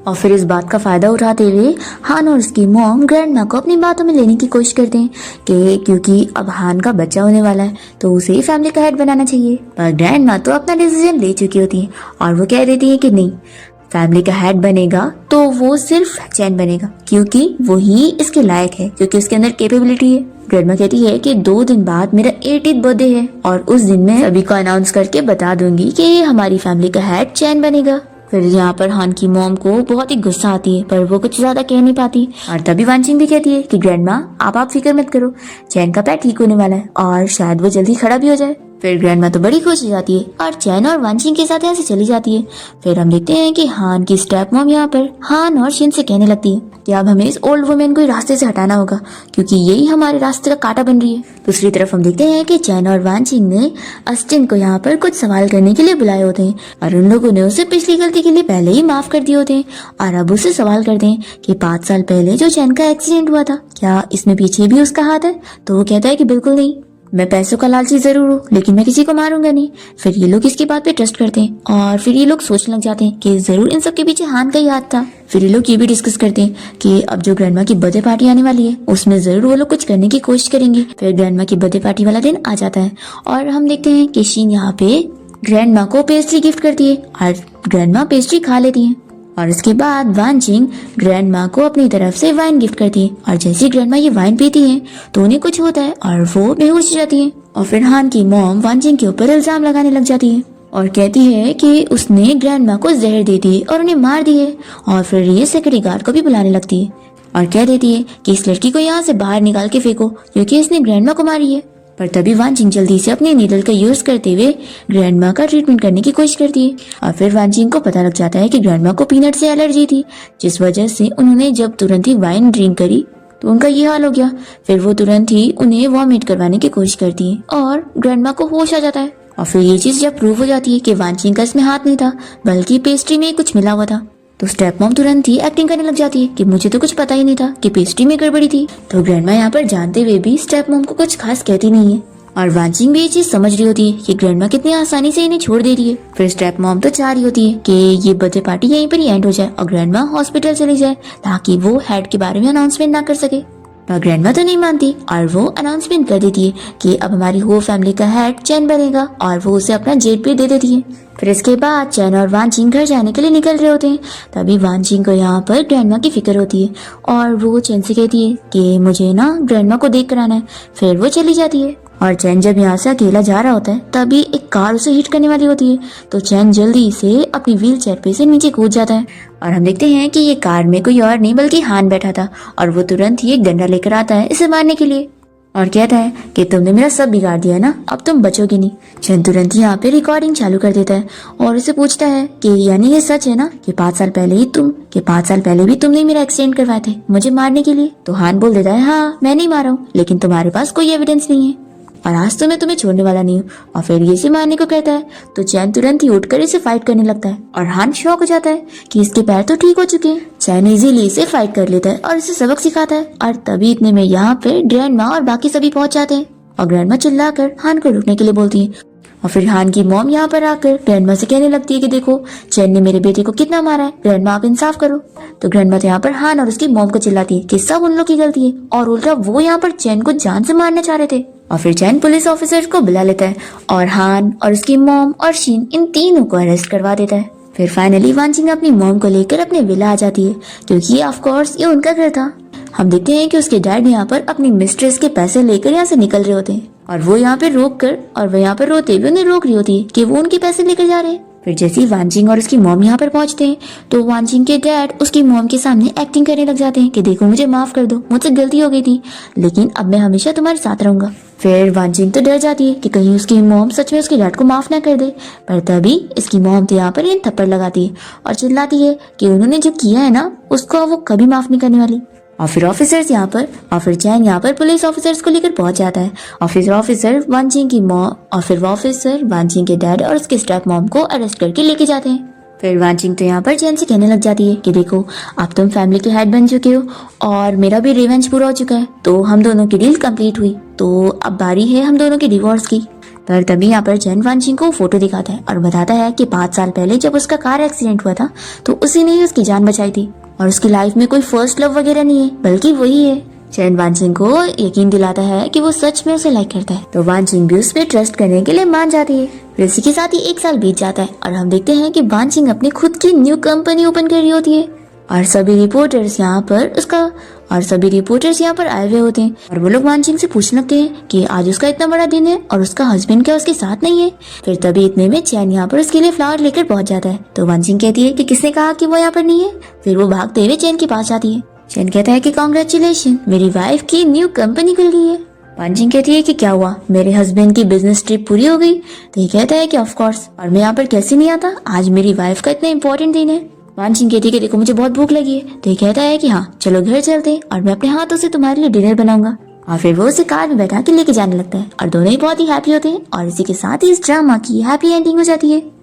S1: और फिर इस बात का फायदा उठाते हुए हान और उसकी मॉम ग्रैंडमा को अपनी बातों में लेने की कोशिश करते हैं कि क्योंकि अब हान का बच्चा होने वाला है तो उसे ही फैमिली का हेड बनाना चाहिए। पर ग्रैंडमा तो अपना डिसीजन ले चुकी होती है और वो कह देती है कि नहीं, फैमिली का हेड बनेगा तो वो सिर्फ चैन बनेगा क्योंकि वो ही इसके लायक है, क्योंकि उसके अंदर कैपेबिलिटी है। ग्रैंडमा कहती है कि 2 दिन बाद मेरा 80th बर्थडे है और उस दिन मैं सभी को अनाउंस करके बता दूंगी कि हमारी फैमिली का हेड चैन बनेगा। फिर यहाँ पर हान की मॉम को बहुत ही गुस्सा आती है पर वो कुछ ज्यादा कह नहीं पाती। और तभी वांचिंग भी कहती है कि ग्रैंडमा आप फिक्र मत करो, चैन का पैर ठीक होने वाला है और शायद वो जल्दी खड़ा भी हो जाए। फिर ग्रैंडमा तो बड़ी खुश हो जाती है और चैन और वांचिंग के साथ यहाँ से चली जाती है। फिर हम देखते हैं कि हान की स्टेप मॉम यहाँ पर हान और शिन से कहने लगती है कि अब हमें इस ओल्ड वुमेन को रास्ते से हटाना होगा क्योंकि यही हमारे रास्ते का कांटा बन रही है। दूसरी तरफ हम देखते हैं कि चैन और वांचिंग ने अस्टिन को यहाँ पर कुछ सवाल करने के लिए बुलाए होते हैं और उन लोगों ने उसे पिछली गलती के लिए पहले ही माफ कर दिए होते हैं और अब उससे सवाल करते हैं कि 5 साल पहले जो चैन का एक्सीडेंट हुआ था क्या इसमें पीछे भी उसका हाथ है। तो वो कहता है कि बिल्कुल नहीं, मैं पैसों का लालची जरूर हूँ लेकिन मैं किसी को मारूंगा नहीं। फिर ये लोग इसकी बात पे ट्रस्ट करते हैं और फिर ये लोग सोचने लग जाते हैं कि जरूर इन सब के पीछे हान का ही हाथ था। फिर ये लोग ये भी डिस्कस करते हैं कि अब जो ग्रैंडमा की बर्थडे पार्टी आने वाली है उसमें जरूर वो लोग कुछ करने की कोशिश करेंगे। फिर ग्रैंडमा की बर्थडे पार्टी वाला दिन आ जाता है और हम देखते हैं कि शीन यहाँ पे ग्रैंडमा को पेस्ट्री गिफ्ट करती है और ग्रैंडमा पेस्ट्री खा लेती है और इसके बाद वांचिंग ग्रैंडमा को अपनी तरफ से वाइन गिफ्ट करती है और जैसे ग्रैंडमा ये वाइन पीती है तो उन्हें कुछ होता है और वो बेहोश हो जाती है। और फिर हान की मॉम वांचिंग के ऊपर इल्जाम लगाने लग जाती है और कहती है कि उसने ग्रैंडमा को जहर दे दी और उन्हें मार दिए। और फिर ये सिक्योरिटी गार्ड को भी बुलाने लगती है और कह देती है कि इस लड़की को यहाँ से बाहर निकाल के फेंको क्योंकि इसने ग्रैंडमा को मारी है। पर तभी वांचिंग जल्दी से अपने नीडल का यूज करते हुए ग्रैंडमा का ट्रीटमेंट करने की कोशिश करती है और फिर वांचिंग को पता लग जाता है कि ग्रैंडमा को पीनट से एलर्जी थी जिस वजह से उन्होंने जब तुरंत ही वाइन ड्रिंक करी तो उनका ये हाल हो गया। फिर वो तुरंत ही उन्हें वॉमिट करवाने की कोशिश करती है और ग्रैंडमा को होश आ जाता है। और फिर ये चीज जब प्रूव हो जाती है कि वांचिंग का इसमें हाथ नहीं था बल्कि पेस्ट्री में कुछ मिला हुआ था तो स्टेप मॉम तुरंत ही एक्टिंग करने लग जाती है कि मुझे तो कुछ पता ही नहीं था कि पेस्ट्री में गड़बड़ी थी। तो ग्रैंडमा यहाँ पर जानते हुए भी स्टेप मॉम को कुछ खास कहती नहीं है और वांचिंग भी ये चीज समझ रही होती है कि ग्रैंडमा कितनी आसानी से इन्हें छोड़ दे रही है। फिर स्टेप मॉम तो चाह रही होती है कि ये बर्थडे पार्टी यहीं पर ही एंड हो जाए और ग्रैंडमा हॉस्पिटल चली जाए ताकि वो हेड के बारे में अनाउंसमेंट ना कर सके। पर ग्रैंडमा तो नहीं मानती और वो अनाउंसमेंट कर देती है कि अब हमारी होल फैमिली का हेड चैन बनेगा और वो उसे अपना जेट पे दे देती है। फिर इसके बाद चैन और वांचिंग घर जाने के लिए निकल रहे होते हैं। तभी वांचिंग को यहाँ पर ग्रैंडमा की फिक्र होती है और वो चैन से कहती है कि मुझे ना ग्रैंडमा को देख कर आना है। फिर वो चली जाती है और चैन जब यहाँ से अकेला जा रहा होता है तभी एक कार उसे हिट करने वाली होती है तो चैन जल्दी से अपनी व्हील चेयर पे से नीचे कूद जाता है और हम देखते हैं कि ये कार में कोई और नहीं बल्कि हान बैठा था और वो तुरंत ही एक डंडा लेकर आता है इसे मारने के लिए और कहता है कि तुमने मेरा सब बिगाड़ दिया ना, अब तुम बचोगे नहीं। चैन तुरंत यहाँ पे रिकॉर्डिंग चालू कर देता है और उसे पूछता है कि यानी ये सच है ना कि 5 साल पहले भी तुमने मेरा एक्सीडेंट करवाए थे मुझे मारने के लिए। तो हान बोल देता है हाँ मैं नहीं मारा हूँ लेकिन तुम्हारे पास कोई एविडेंस नहीं है और आज तो मैं तुम्हें छोड़ने वाला नहीं हूँ। और फिर ये इसे मारने को कहता है तो चैन तुरंत ही उठकर इसे फाइट करने लगता है और हान शॉक हो जाता है कि इसके पैर तो ठीक हो चुके हैं। चैन इजीली इसे फाइट कर लेता है और इसे सबक सिखाता है और तभी इतने में यहाँ पे ग्रैंडमा और बाकी सभी पहुंच जाते हैं और ग्रैंडमा चिल्लाकर हान को रुकने के लिए बोलती है। और फिर हान की मॉम यहाँ पर आकर ग्रैंडमा से कहने लगती है कि देखो चैन ने मेरे बेटे को कितना मारा है, ग्रैंडमा आप इंसाफ करो। तो ग्रैंडमा तो यहाँ पर हान और उसकी मॉम को चिल्लाती है कि सब उन लोग की गलती है और उल्टा वो यहाँ पर चैन को जान से मारना चाह रहे थे। और फिर चैन पुलिस ऑफिसर को बुला लेता है और हान और उसकी मॉम और शीन इन तीनों को अरेस्ट करवा देता है। फिर फाइनली वांचिंग अपनी मॉम को लेकर अपने विला आ जाती है क्योंकि ऑफ कोर्स ये उनका घर था। हम देखते हैं कि उसके डैड यहाँ पर अपनी मिस्ट्रेस के पैसे लेकर यहाँ से निकल रहे होते हैं और वो यहाँ पे रोते हुए उन्हें रोक रही होती है कि वो उनके पैसे लेकर जा रहे हैं। फिर जैसे ही वांचिंग और उसकी मॉम यहाँ पर पहुंचते हैं तो वांचिंग के डैड उसकी मॉम के सामने एक्टिंग करने लग जाते हैं कि देखो मुझे माफ कर दो, मुझसे गलती हो गई थी लेकिन अब मैं हमेशा तुम्हारे साथ रहूंगा। फिर वांचिंग तो डर जाती है कि कहीं उसकी मॉम सच में उसके डैड को माफ ना कर दे, पर तभी इसकी मॉम तो यहाँ पर इन थप्पड़ लगाती है और चिल्लाती है कि उन्होंने जो किया है ना उसको वो कभी माफ नहीं करने वाली। और फिर चैन यहाँ पर पुलिस ऑफिसर्स को लेकर पहुंच जाता है और फिर ऑफिसर वांचिंग की मॉम और फिर ऑफिसर वांचिंग के डैड और उसके स्टेप मॉम को अरेस्ट करके लेके जाते हैं। फिर वांचिंग तो यहाँ पर चैन से कहने लग जाती है कि देखो अब तुम फैमिली के हेड बन चुके हो और मेरा भी रिवेंज पूरा हो चुका है तो हम दोनों की डील कंप्लीट हुई, तो अब बारी है हम दोनों की डिवोर्स की। पर तभी यहाँ पर चैन वांचिंग को फोटो दिखाता है और बताता है कि 5 साल पहले जब उसका कार एक्सीडेंट हुआ था तो उसी ने ही उसकी जान बचाई थी और उसकी लाइफ में कोई फर्स्ट लव वगैरह नहीं है बल्कि वही है। चैन वांचिंग को यकीन दिलाता है कि वो सच में उसे लाइक करता है तो वांचिंग भी उस पर ट्रस्ट करने के लिए मान जाती है। फिर इसी के साथ ही 1 साल बीत जाता है और हम देखते हैं कि वांचिंग अपनी खुद की न्यू कंपनी ओपन कर रही होती है और सभी रिपोर्टर्स यहाँ पर आए हुए होते हैं और वो लोग वांचिंग से पूछने लगते हैं कि आज उसका इतना बड़ा दिन है और उसका हस्बैंड क्या उसके साथ नहीं है। फिर तभी इतने में चैन यहाँ पर उसके लिए फ्लावर लेकर पहुंच जाता है तो वांचिंग कहती है कि किसने कहा कि वो यहाँ पर नहीं है। फिर वो भागते हुए चैन के पास जाती है। चैन कहता है कि कांग्रेचुलेशन, मेरी वाइफ की न्यू कंपनी खुल गई है। पांचिंग कहती है कि क्या हुआ, मेरे हस्बैंड की बिजनेस ट्रिप पूरी हो गई। तो ये कहता है कि ऑफ कोर्स, और मैं यहाँ पर कैसे नहीं आता, आज मेरी वाइफ का इतना इंपॉर्टेंट दिन है। पांचिंग कहती है कि देखो मुझे बहुत भूख लगी है। तो ये कहता है कि हाँ चलो घर चलते हैं और मैं अपने हाथों से तुम्हारे लिए डिनर बनाऊंगा। और फिर वो उसे कार में बैठा के लेके जाने लगता है और दोनों ही बहुत ही हैप्पी होते हैं और इसी के साथ ही इस ड्रामा की हैप्पी एंडिंग हो जाती है।